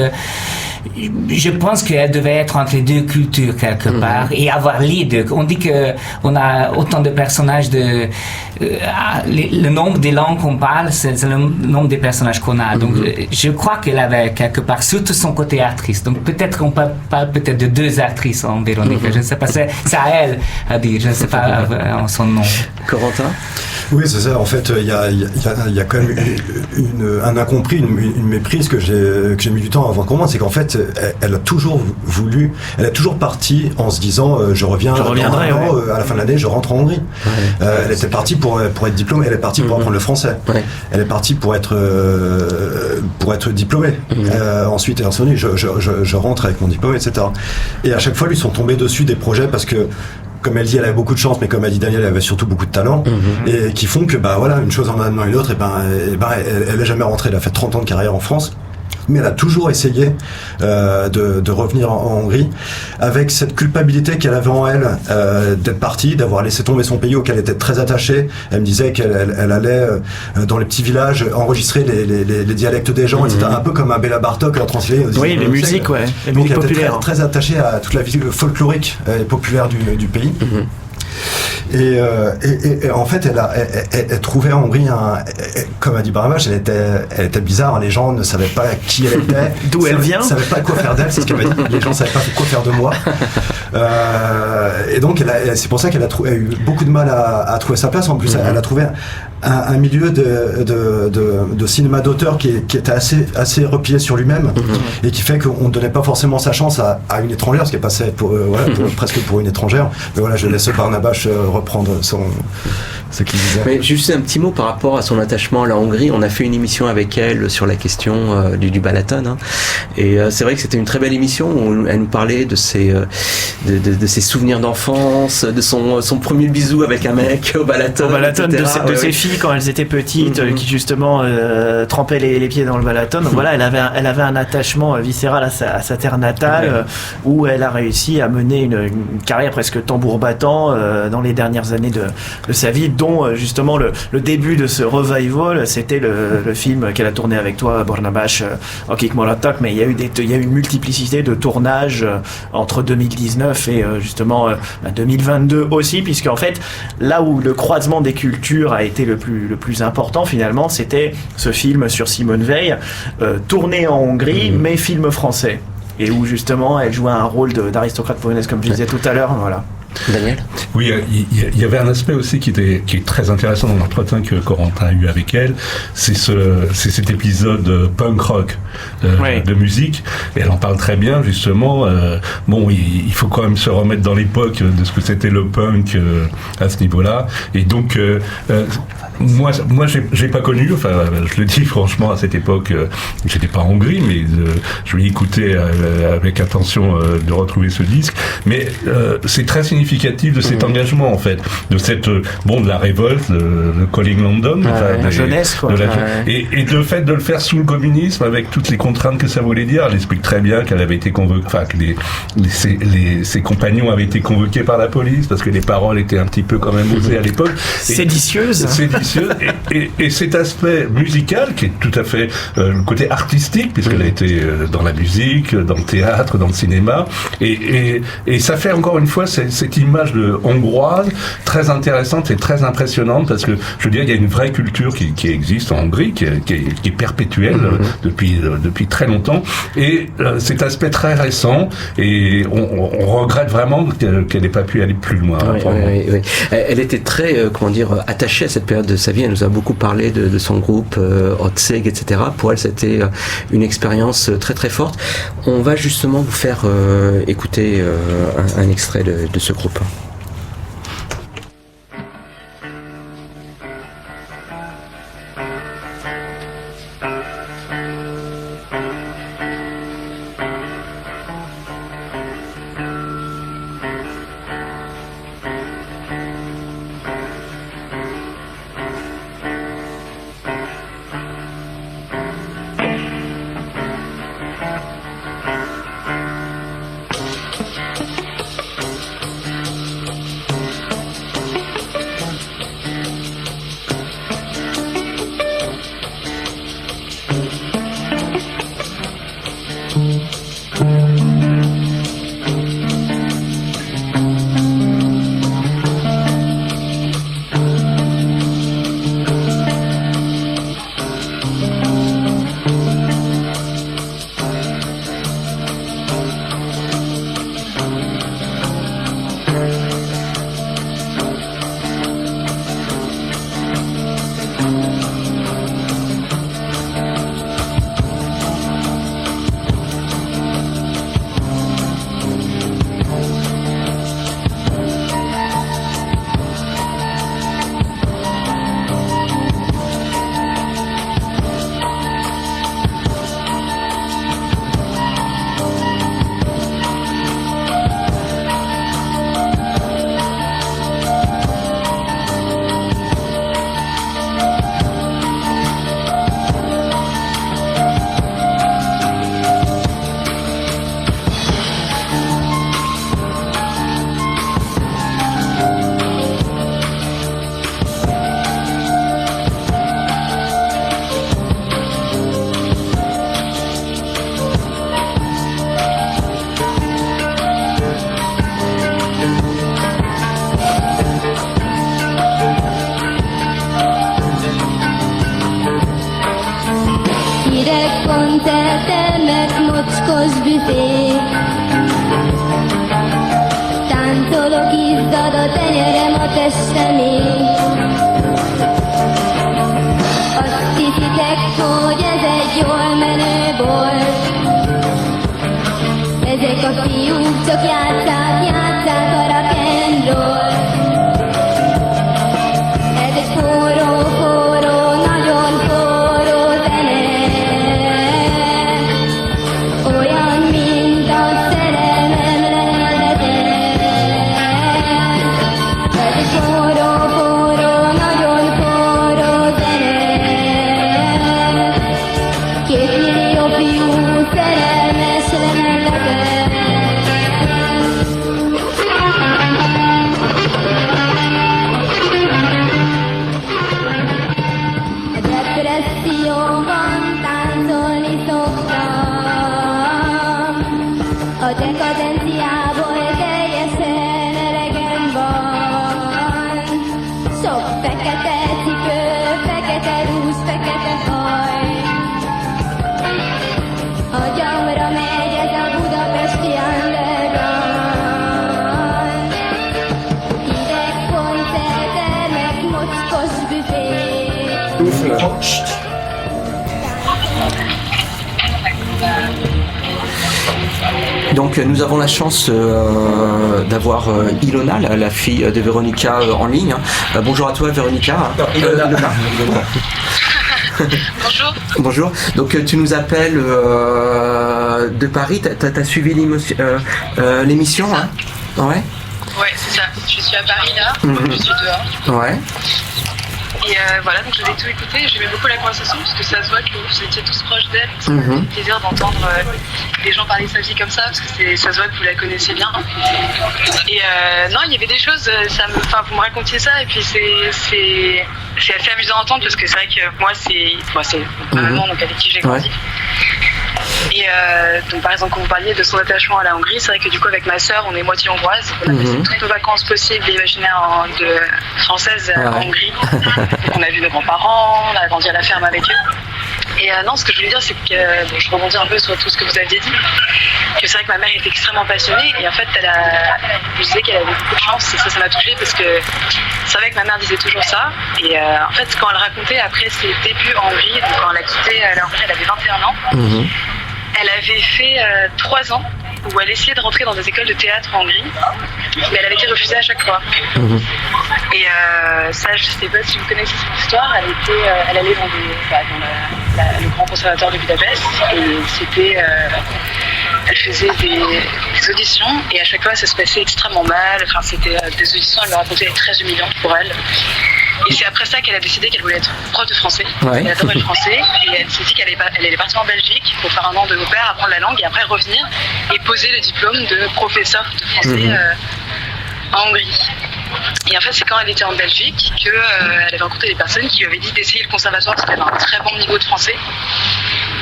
je pense qu'elle devait être entre les deux cultures quelque part et avoir les deux. On dit qu'on a autant de personnages le nombre des langues qu'on parle, c'est le nombre des personnages qu'on a. Donc je crois qu'elle avait quelque part surtout son côté actrice. Donc peut-être qu'on parle peut-être de deux actrices en Véronica. Je ne sais pas, c'est à elle à dire. Je ne sais pas en son nom. Corentin? Oui, c'est ça. En fait, il y a quand même un incompris, une méprise que j'ai mis du temps avant qu'on commence. C'est qu'en fait, elle a toujours voulu, elle est toujours partie en se disant je reviendrai à la fin de l'année, je rentre en Hongrie. Elle était partie pour être diplômée, elle est partie pour apprendre le français. Elle est partie pour être diplômée. Ensuite, elle a sonné, je rentre avec mon diplôme, etc. Et à chaque fois, lui sont tombés dessus des projets parce que, comme elle dit, elle avait beaucoup de chance, mais comme a dit Daniel, elle avait surtout beaucoup de talent, et qui font que, une chose en amenant une autre, elle est jamais rentrée. Elle a fait 30 ans de carrière en France, mais elle a toujours essayé de revenir en Hongrie, avec cette culpabilité qu'elle avait en elle d'être partie, d'avoir laissé tomber son pays auquel elle était très attachée. Elle me disait qu'elle allait dans les petits villages enregistrer les dialectes des gens, etc. Un peu comme un Béla Bartok en Transylvanie. Oui, les musiques, les musiques populaires. Elle était très attachée à toute la vie folklorique et populaire du pays. Et en fait, elle trouvait en Hongrie, comme a dit Barnabas, elle était bizarre. Les gens ne savaient pas qui elle était, d'où elle vient, ne savaient pas quoi faire d'elle. C'est ce qu'elle m'a dit. Les gens ne savaient pas quoi faire de moi. Et donc, c'est pour ça qu'elle a eu beaucoup de mal à trouver sa place. En plus, elle a trouvé un milieu de cinéma d'auteur qui était assez replié sur lui-même, et qui fait qu'on ne donnait pas forcément sa chance à une étrangère, ce qui est passé presque pour une étrangère. Mais voilà, je laisse Barnabas reprendre ce qu'il disait. Mais juste un petit mot par rapport à son attachement à la Hongrie. On a fait une émission avec elle sur la question du Balaton, hein. Et c'est vrai que c'était une très belle émission où elle nous parlait de ses souvenirs d'enfance, de son premier bisou avec un mec au Balaton, de ses filles quand elles étaient petites, qui justement trempaient les pieds dans le Balaton. Donc voilà, elle avait un attachement viscéral à sa terre natale, où elle a réussi à mener une carrière presque tambour battant dans les dernières années de sa vie, dont justement le début de ce revival, c'était le film qu'elle a tourné avec toi, Barnabas, Okik Molatok, mais il y a eu une multiplicité de tournages entre 2019 et justement 2022 aussi, puisque en fait là où le croisement des cultures a été le plus important finalement, c'était ce film sur Simone Veil, tourné en Hongrie, mais film français, et où justement elle jouait un rôle d'aristocrate polonaise, comme je disais tout à l'heure. Voilà. Daniel ? Oui, il y avait un aspect aussi qui est très intéressant dans l'entretien que Corentin a eu avec elle, c'est cet épisode punk rock de musique, et elle en parle très bien justement. Il faut quand même se remettre dans l'époque de ce que c'était le punk à ce niveau-là, et donc moi j'ai pas connu, enfin je le dis franchement, à cette époque j'étais pas en Hongrie, mais je vais écouter avec attention de retrouver ce disque, mais c'est très significatif de cet engagement en fait, de cette de la révolte, de Calling London, la jeunesse quoi. Et de fait de le faire sous le communisme, avec toutes les contraintes que ça voulait dire. Elle explique très bien qu'elle avait été convoquée, enfin que ses compagnons avaient été convoqués par la police parce que les paroles étaient un petit peu quand même osées à l'époque, séditieuses, et cet aspect musical qui est tout à fait le côté artistique, puisqu'elle a été dans la musique, dans le théâtre, dans le cinéma, et ça fait encore une fois cette image hongroise très intéressante et très impressionnante, parce que je veux dire, il y a une vraie culture qui existe en Hongrie, qui est perpétuelle depuis très longtemps, et cet aspect très récent, et on regrette vraiment qu'elle n'ait pas pu aller plus loin. Oui. Elle était très attachée à cette période de sa vie. Elle nous a beaucoup parlé de son groupe Otseg, etc. Pour elle, c'était une expérience très très forte. On va justement vous faire écouter un extrait de ce groupe. koncerternek mocskos büfé. Táncolok, izzad a tenyerem, a testem ég. Azt hiszitek, hogy ez egy jól menő bolt. Ezek a fiúk csak játsszák a rock'n'roll. feu. Donc nous avons la chance d'avoir Ilona, la fille de Véronica en ligne. Bonjour à toi Véronica. Ilona. Bonjour. Bonjour. Donc tu nous appelles de Paris. T'as suivi l'émission, hein? Ouais. Ouais, c'est ça. Je suis à Paris là. Je suis dehors. Ouais. Et voilà, donc je vous ai tout écouté. J'aimais beaucoup la conversation parce que ça se voit que vous étiez tous proches d'elle. Ça m'a fait plaisir d'entendre des gens parler de sa vie comme ça parce que ça se voit que vous la connaissez bien. Et non, il y avait des choses. Vous me racontiez ça et puis c'est assez amusant à entendre parce que c'est vrai que moi c'est ma maman donc avec qui j'ai grandi. Et donc par exemple quand vous parliez de son attachement à la Hongrie, c'est vrai que du coup avec ma sœur on est moitié hongroise, on a passé toutes nos vacances possibles et imaginaires françaises en Hongrie. Donc on a vu nos grands-parents, on a grandi à la ferme avec eux. Et non, ce que je voulais dire c'est que je rebondis un peu sur tout ce que vous aviez dit, que c'est vrai que ma mère était extrêmement passionnée et en fait je disais qu'elle avait beaucoup de chance et ça m'a touchée parce que c'est vrai que ma mère disait toujours ça et en fait quand elle racontait après ses débuts en Hongrie, donc quand elle a quitté la Hongrie, elle avait 21 ans. Elle avait fait 3 ans où elle essayait de rentrer dans des écoles de théâtre en Hongrie, mais elle avait été refusée à chaque fois. Et ça, je sais pas si vous connaissez cette histoire, elle allait dans le Grand Conservatoire de Budapest et elle faisait des auditions et à chaque fois ça se passait extrêmement mal. Enfin, c'était des auditions, elle me racontait très humiliantes pour elle. Et c'est après ça qu'elle a décidé qu'elle voulait être prof de français. Ouais. Elle adorait le français et elle s'est dit qu'elle allait partir en Belgique pour faire 1 an de au pair, apprendre la langue et après revenir et poser le diplôme de professeur de français en Hongrie. Et en fait, c'est quand elle était en Belgique qu'elle avait rencontré des personnes qui lui avaient dit d'essayer le conservatoire parce qu'elle avait un très bon niveau de français.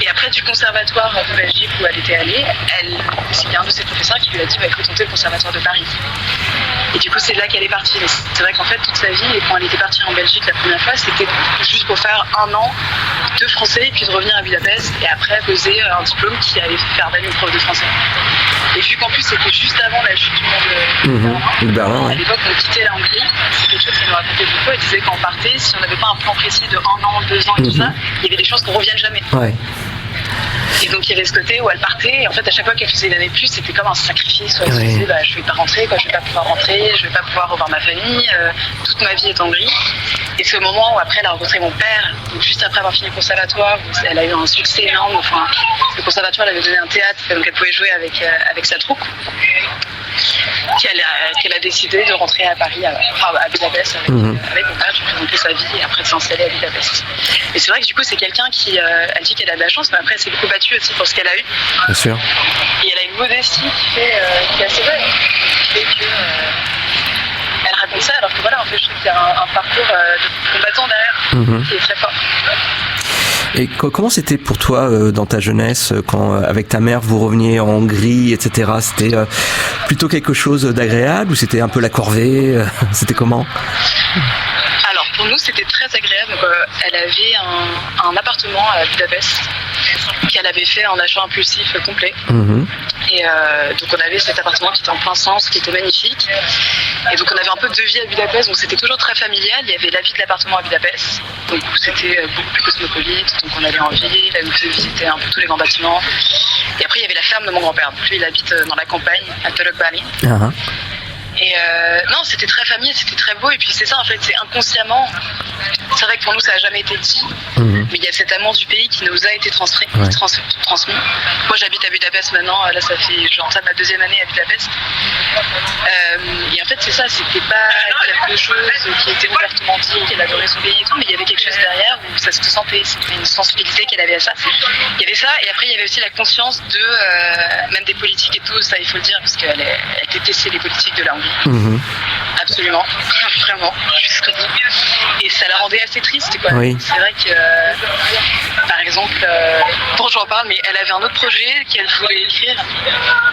Et après du conservatoire de Belgique où elle était allée, il y a un de ses professeurs qui lui a dit il faut tenter le conservatoire de Paris. Et du coup c'est là qu'elle est partie. Mais c'est vrai qu'en fait toute sa vie, et quand elle était partie en Belgique la première fois, c'était juste pour faire 1 an de français et puis de revenir à Budapest et après poser un diplôme qui allait faire d'elle une prof de français. Et vu qu'en plus c'était juste avant la chute du mur de Berlin, à l'époque on quittait la Hongrie, c'est quelque chose qu'elle me racontait beaucoup. Elle disait qu'on partait, si on n'avait pas un plan précis de 1 an, 2 ans et tout ça, il y avait des chances qu'on revienne jamais. Ouais. Et donc il y avait ce côté où elle partait et en fait à chaque fois qu'elle faisait une année de plus c'était comme un sacrifice où elle se disait je vais pas rentrer, je vais pas pouvoir rentrer, je vais pas pouvoir revoir ma famille, toute ma vie est en Hongrie. Et c'est au moment où après elle a rencontré mon père, donc juste après avoir fini le conservatoire, où elle a eu un succès énorme, enfin le conservatoire elle avait donné un théâtre donc elle pouvait jouer avec sa troupe. Qu'elle a décidé de rentrer à Paris, à Budapest avec mon père, de présenter sa vie et après de s'installer à Budapest. Et c'est vrai que du coup c'est quelqu'un qui, elle dit qu'elle a de la chance, mais après elle s'est beaucoup battue aussi pour ce qu'elle a eu. Bien sûr. Et elle a une modestie qui est assez belle, qui fait que elle raconte ça alors que voilà en fait je trouve qu'il y a un parcours de combattant derrière qui est très fort. Et comment c'était pour toi dans ta jeunesse, quand avec ta mère vous reveniez en Hongrie, etc. C'était plutôt quelque chose d'agréable ou c'était un peu la corvée? C'était comment? Alors pour nous c'était très agréable. Donc, elle avait un appartement à Budapest qu'elle avait fait en achat impulsif complet. Et donc on avait cet appartement qui était en plein centre, qui était magnifique. Et donc on avait un peu 2 vies à Budapest, donc c'était toujours très familial. Il y avait la vie de l'appartement à Budapest, donc c'était beaucoup plus cosmopolite, donc on allait en ville, elle nous faisait visiter un peu tous les grands bâtiments. Et après il y avait la ferme de mon grand-père, donc lui il habite dans la campagne, à Tolokbári. Et non, c'était très familier, c'était très beau. Et puis c'est ça en fait, c'est inconsciemment. C'est vrai que pour nous ça n'a jamais été dit, mais il y a cet amour du pays qui nous a été transmis. Moi j'habite à Budapest maintenant, là ça fait j'entame ma 2e année à Budapest. Et en fait c'est ça, c'était pas quelque chose qui était ouvertement dit, qu'elle adorait son pays et tout, mais il y avait quelque chose derrière où ça se sentait, c'était une sensibilité qu'elle avait à ça. Il y avait ça, et après il y avait aussi la conscience de, même des politiques et tout, ça il faut le dire, parce qu'elle détestait les politiques de la Hongrie. Absolument, vraiment, jusqu'au bout. Et ça la rendait assez triste, quoi. Oui. C'est vrai que, par exemple, bon, j'en parle, mais elle avait un autre projet qu'elle voulait écrire.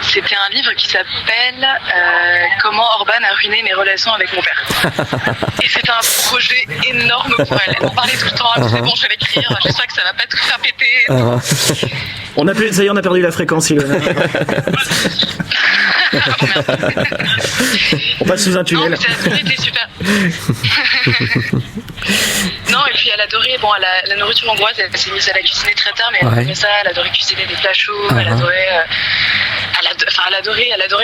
C'était un livre qui s'appelle Comment Orban a ruiné mes relations avec mon père. Et c'était un projet énorme pour elle. Elle en parlait tout le temps. Elle me disait, bon, je vais l'écrire, j'espère que ça va pas tout faire péter. Ça y est, on a perdu la fréquence, Ilona. On passe sous un tunnel. Non, mais ça a toujours été super. Non, et puis elle adorait, la nourriture hongroise, elle s'est mise à la cuisiner très tard, mais elle adorait ça, elle adorait cuisiner des plats chauds, elle adorait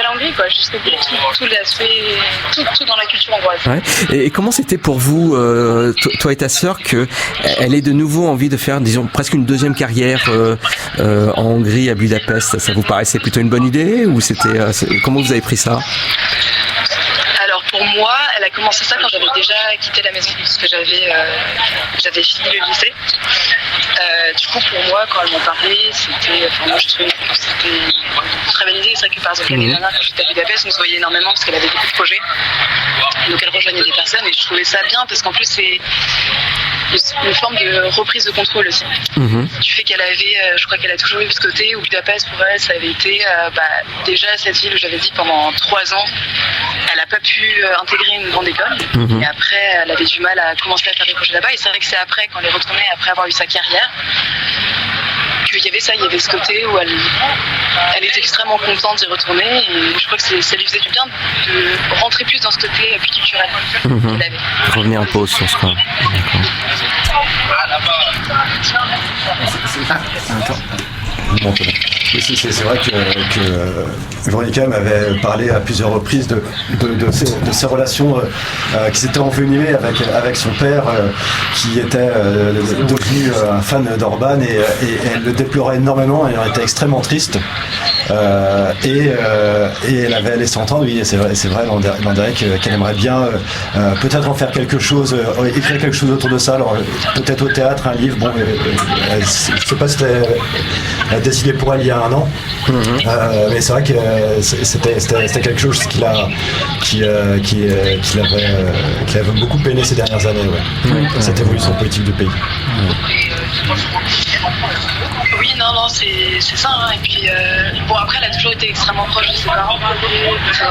la Hongrie, quoi, jusqu'au bout, tout l'aspect, tout dans la culture hongroise. Ouais. Et comment c'était pour vous, toi et ta sœur, qu'elle ait de nouveau envie de faire, disons, presque une deuxième carrière en Hongrie, à Budapest? Ça vous paraissait plutôt une bonne idée, ou comment vous avez pris ça? Alors pour moi, elle a commencé ça quand j'avais déjà quitté la maison, parce que j'avais fini le lycée. Du coup, pour moi, quand elle m'en parlait, moi je trouvais que c'était une très belle idée. C'est vrai que par exemple, l'année dernière, quand j'étais à Budapest, on se voyait énormément parce qu'elle avait beaucoup de projets. Donc elle rejoignait des personnes et je trouvais ça bien parce qu'en plus, c'est une forme de reprise de contrôle aussi. Du fait qu'elle avait, je crois qu'elle a toujours eu ce côté où Budapest, pour elle, ça avait été déjà cette ville où j'avais dit pendant 3 ans, elle n'a pas pu intégrer une grande école. Et après, elle avait du mal à commencer à faire des projets là-bas. Et c'est vrai que c'est après, quand elle est retournée, après avoir eu sa carrière, qu'il y avait ça, il y avait ce côté où elle était extrêmement contente d'y retourner. Et je crois que ça lui faisait du bien de rentrer plus dans ce côté plus culturel qu'elle avait. Revenir un peu aux sources, quoi. C'est vrai que Véronica m'avait parlé à plusieurs reprises de ces relations qui s'étaient envenimées avec son père qui était devenu un fan d'Orban et elle le déplorait énormément et elle était extrêmement triste. Et elle avait laissé entendre, oui, c'est vrai, Landerek, qu'elle aimerait bien peut-être en faire quelque chose, écrire quelque chose autour de ça, alors peut-être au théâtre, un livre, bon, je sais pas si c'était décidé pour elle il y a 1 an, mais c'est vrai que c'était quelque chose qui avait beaucoup peiné ces dernières années, cette évolution politique du pays. Oui, non, c'est ça. Hein. Et puis, après, elle a toujours été extrêmement proche de ses parents.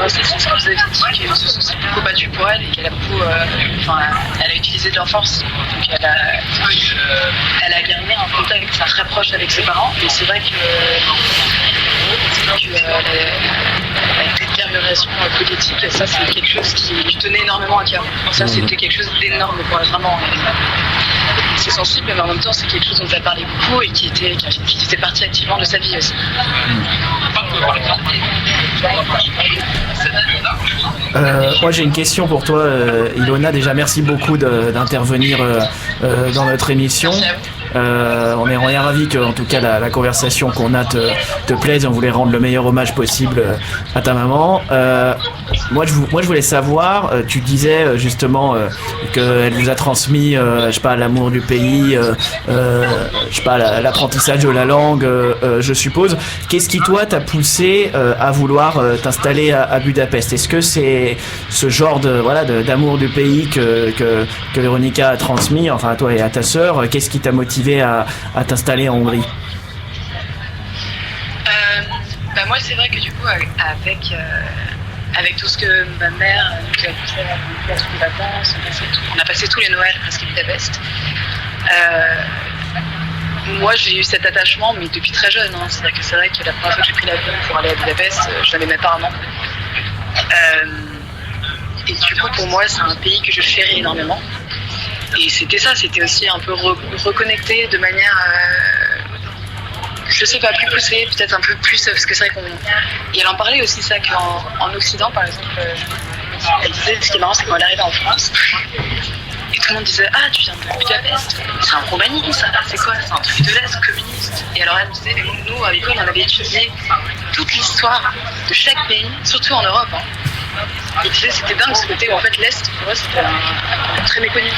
C'est ce que vous avez dit, qu'ils se sont beaucoup battus pour elle et qu'elle a beaucoup. Elle a utilisé de leur force. Donc, elle a gardé un contact très proche avec ses parents. Et c'est vrai que. Les relations politiques, ça, c'est quelque chose qui lui tenait énormément à cœur. Ça, c'était quelque chose d'énorme pour elle, vraiment. C'est sensible, mais en même temps, c'est quelque chose dont elle parlait beaucoup et qui faisait partie activement de sa vie aussi. Moi, j'ai une question pour toi, Ilona. Déjà, merci beaucoup d'intervenir dans notre émission. On est ravis que, en tout cas, la conversation qu'on a te plaise. On voulait rendre le meilleur hommage possible à ta maman. Moi, je voulais savoir, tu disais justement qu'elle vous a transmis, je sais pas, l'amour du pays, je sais pas, l'apprentissage de la langue, je suppose. Qu'est-ce qui, toi, t'a poussé à vouloir t'installer à Budapest? Est-ce que c'est ce genre d'amour du pays que Véronica a transmis, enfin à toi et à ta sœur? Qu'est-ce qui t'a motivé à t'installer en Hongrie? Moi, c'est vrai que du coup, avec tout ce que ma mère nous a poussé à faire toutes les vacances, on a passé tous les Noëls presque à Budapest. Moi, j'ai eu cet attachement, mais depuis très jeune. Hein. C'est-à-dire que c'est vrai que la première fois que j'ai pris l'avion pour aller à Budapest, je n'avais même pas 1 an. Et du coup, pour moi, c'est un pays que je chéris énormément. Et c'était ça, c'était aussi un peu reconnecter de manière, je sais pas, plus poussée, peut-être un peu plus, parce que c'est vrai et elle en parlait aussi ça, qu'en Occident, par exemple, elle disait, ce qui est marrant, c'est quand elle arrivait en France, et tout le monde disait, ah, tu viens de Budapest, c'est un Roumanie, ça, c'est quoi? C'est un truc de l'Est communiste. Et alors elle disait, nous, à l'école, on avait étudié toute l'histoire de chaque pays, surtout en Europe, hein. Et tu sais, c'était dingue ce côté où en fait l'Est, pour eux, c'était très méconnu.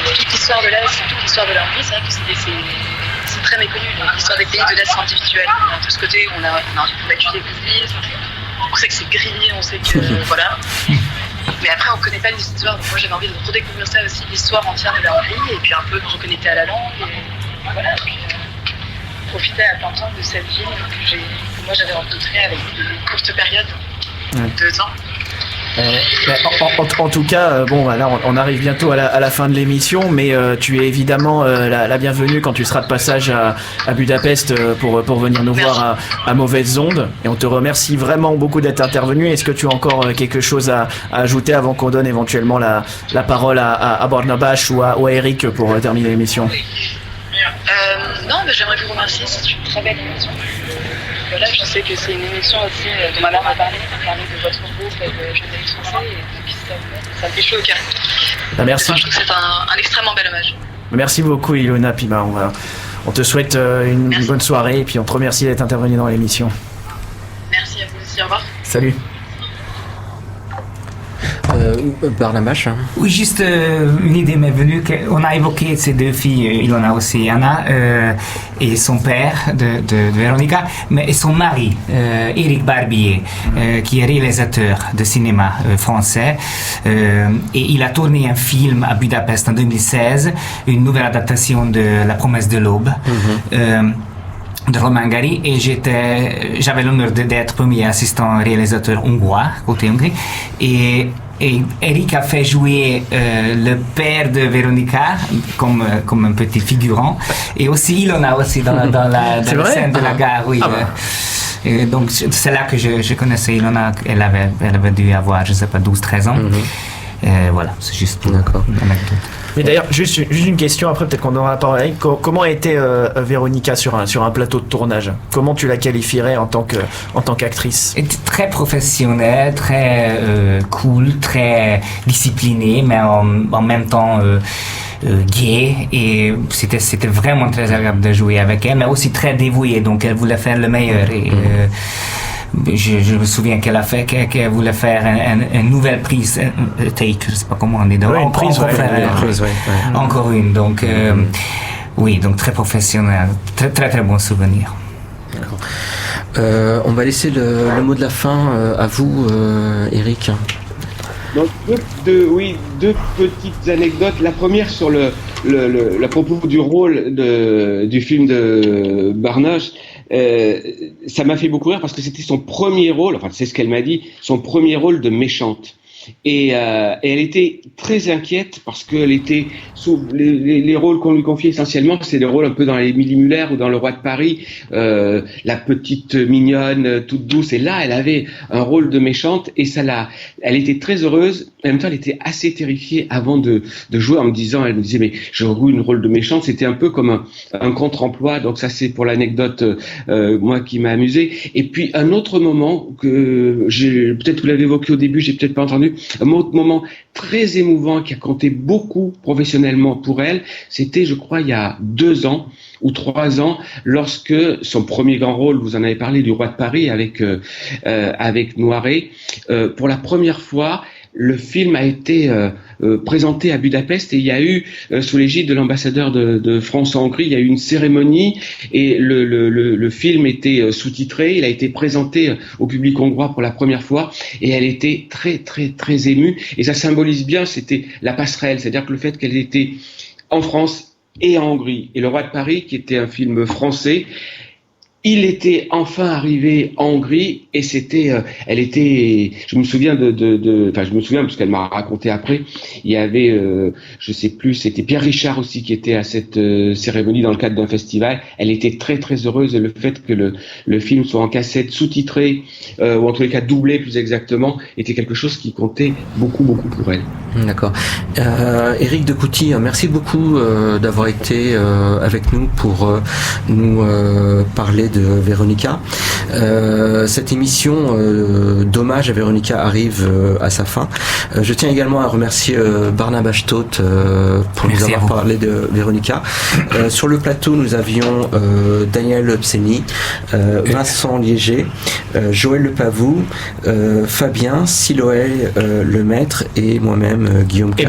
Toute l'histoire de l'Est, toute l'histoire de la Hongrie, c'est vrai que c'est très méconnu. L'histoire des pays de l'Est individuel. De ce côté où on a étudié le communisme, on sait que c'est grillé, on sait que voilà. Mais après, on ne connaît pas l'histoire. Donc moi, j'avais envie de redécouvrir ça aussi, l'histoire entière de la Hongrie, et puis un peu me reconnecter à la langue. Et voilà. Profiter à plein temps de cette ville que moi j'avais rencontrée avec des courtes périodes. 2 ans. En tout cas, là, on arrive bientôt à la fin de l'émission, mais tu es évidemment la bienvenue quand tu seras de passage à Budapest pour venir nous voir à Mauvaises Ondes. Et on te remercie vraiment beaucoup d'être intervenu. Est-ce que tu as encore quelque chose à ajouter avant qu'on donne éventuellement la parole à Barnabás ou à Eric pour terminer l'émission? Non, mais j'aimerais vous remercier, c'est une très belle émission. Voilà, je sais que c'est une émission aussi dont ma mère m'a parlé de votre groupe et de journalistes français, et puis ça me fait chaud au cœur. Merci. Enfin, je trouve que c'est un extrêmement bel hommage. Merci beaucoup Ilona Pima. On te souhaite une bonne soirée et puis on te remercie d'être intervenu dans l'émission. Merci à vous aussi, au revoir. Salut. Barnabás. Oui, juste une idée m'est venue. On a évoqué ces deux filles, Ilona aussi, Anna, et son père de Véronica, mais et son mari, Éric Barbier, qui est réalisateur de cinéma français. Et il a tourné un film à Budapest en 2016, une nouvelle adaptation de La promesse de l'aube. De Romain Gary, et j'avais l'honneur d'être premier assistant réalisateur hongrois, côté Hongrie, et Eric a fait jouer le père de Véronica comme un petit figurant, et aussi Ilona aussi dans la scène de la gare, oui. Et donc c'est là que je connaissais Ilona. Elle avait dû avoir, je sais pas, 12-13 ans. Voilà, c'est juste pour l'anecdote. Mais d'ailleurs, juste une question, après peut-être qu'on aura la parole. Comment était Véronica sur un plateau de tournage? Comment tu la qualifierais en tant qu'actrice? Elle était très professionnelle, très cool, très disciplinée, mais en même temps gay, et c'était vraiment très agréable de jouer avec elle, mais aussi très dévouée, donc elle voulait faire le meilleur. Et je me souviens qu'elle voulait faire une nouvelle prise, take, je sais pas comment on dit, encore une, donc oui, donc très professionnel, très très très bon souvenir. D'accord. On va laisser le mot de la fin à vous, Eric. Donc deux petites anecdotes. La première sur à propos du rôle du film de Barnabás. Ça m'a fait beaucoup rire parce que c'était son premier rôle, enfin c'est ce qu'elle m'a dit, son premier rôle de méchante. Et elle était très inquiète parce qu'elle était sous les rôles qu'on lui confiait essentiellement, c'est des rôles un peu dans les Émilie Muller ou dans Le Roi de Paris, la petite mignonne toute douce. Et là, elle avait un rôle de méchante et elle était très heureuse. En même temps, elle était assez terrifiée avant de jouer elle me disait mais je joue une rôle de méchante. C'était un peu comme un contre-emploi. Donc ça, c'est pour l'anecdote moi qui m'a amusé. Et puis un autre moment que peut-être vous l'avez évoqué au début, j'ai peut-être pas entendu. Un autre moment très émouvant qui a compté beaucoup professionnellement pour elle, c'était, je crois, il y a 2 ans ou 3 ans, lorsque son premier grand rôle, vous en avez parlé, du Roi de Paris avec Noiret, pour la première fois, le film a été présenté à Budapest et il y a eu, sous l'égide de l'ambassadeur de France en Hongrie, il y a eu une cérémonie et le film était sous-titré, il a été présenté au public hongrois pour la première fois et elle était très très très émue et ça symbolise bien, c'était la passerelle, c'est-à-dire que le fait qu'elle était en France et en Hongrie. Et Le Roi de Paris, qui était un film français, il était enfin arrivé en Hongrie et elle était, je me souviens parce qu'elle m'a raconté après, il y avait, je sais plus, c'était Pierre Richard aussi qui était à cette cérémonie dans le cadre d'un festival. Elle était très très heureuse et le fait que le film soit en cassette sous-titré, ou en tous les cas doublé plus exactement, était quelque chose qui comptait beaucoup beaucoup pour elle. D'accord. Éric Decouty, merci beaucoup d'avoir été avec nous pour nous parler de Véronica. Cette émission d'hommage à Véronica arrive à sa fin. Je tiens également à remercier Barnabás Tóth pour nous avoir parlé de Véronica. Sur le plateau, nous avions Daniel Pseni, Vincent Liéger, Joël Lepavou, Fabien, Siloël Lemaître et moi-même Guillaume Carré.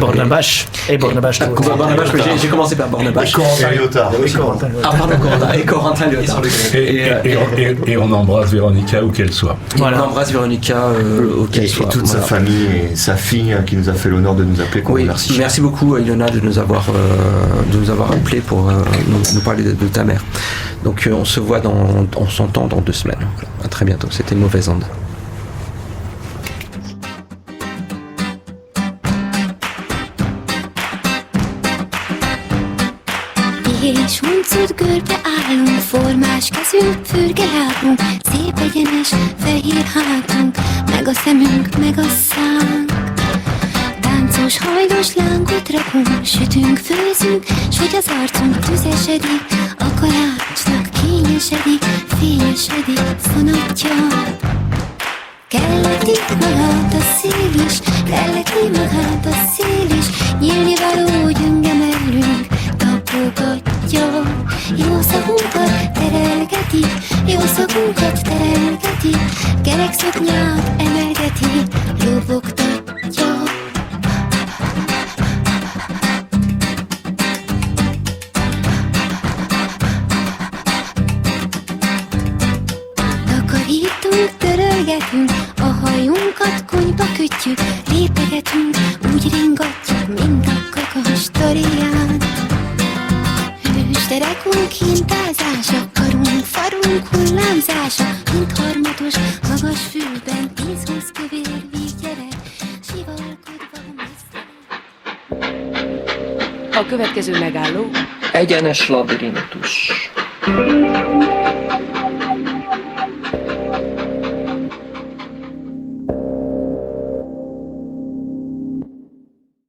Et Barnabás Tóth. J'ai commencé par Barnabás. Et Corentin Lyotard. Ah pardon, Corentin Lyotard. Et on embrasse Véronica où qu'elle soit. Voilà. On embrasse Véronica où qu'elle soit. Et toute sa famille et sa fille qui nous a fait l'honneur de nous appeler. Merci beaucoup Ilona de nous avoir appelé pour nous parler de ta mère. Donc on s'entend dans 2 semaines. À très bientôt. C'était Mauvaise Onde. és huncut görbe állunk, formás kezünk, fürge lábunk, szép egyenes, fehér hátunk, meg a szemünk, meg a szánk. Táncos, hajdos lángot rakunk, sütünk, főzünk, s hogy az arcunk tüzesedik, a kalácsnak kényesedik, fényesedik szonatja. Kellett itt magát a szél is, kellett itt magát a szél is, nyílni való gyönge mellünk tapogatja. Jó szagunkat terelgeti, jó szagunkat terelgeti, kerek szoknyát emelgeti, lobogtatja. Takarítunk, törölgetünk, a hajunkat konyba kötjük, lépegetünk, úgy ringatjuk, mint a kakas toriján. Hősderekünk hintázása, karunk, farunk hullámzása, mint harmatos, magas fülben 10-20 kövér víggyerek, sivalkodva messze. A következő megálló egyenes labirintus.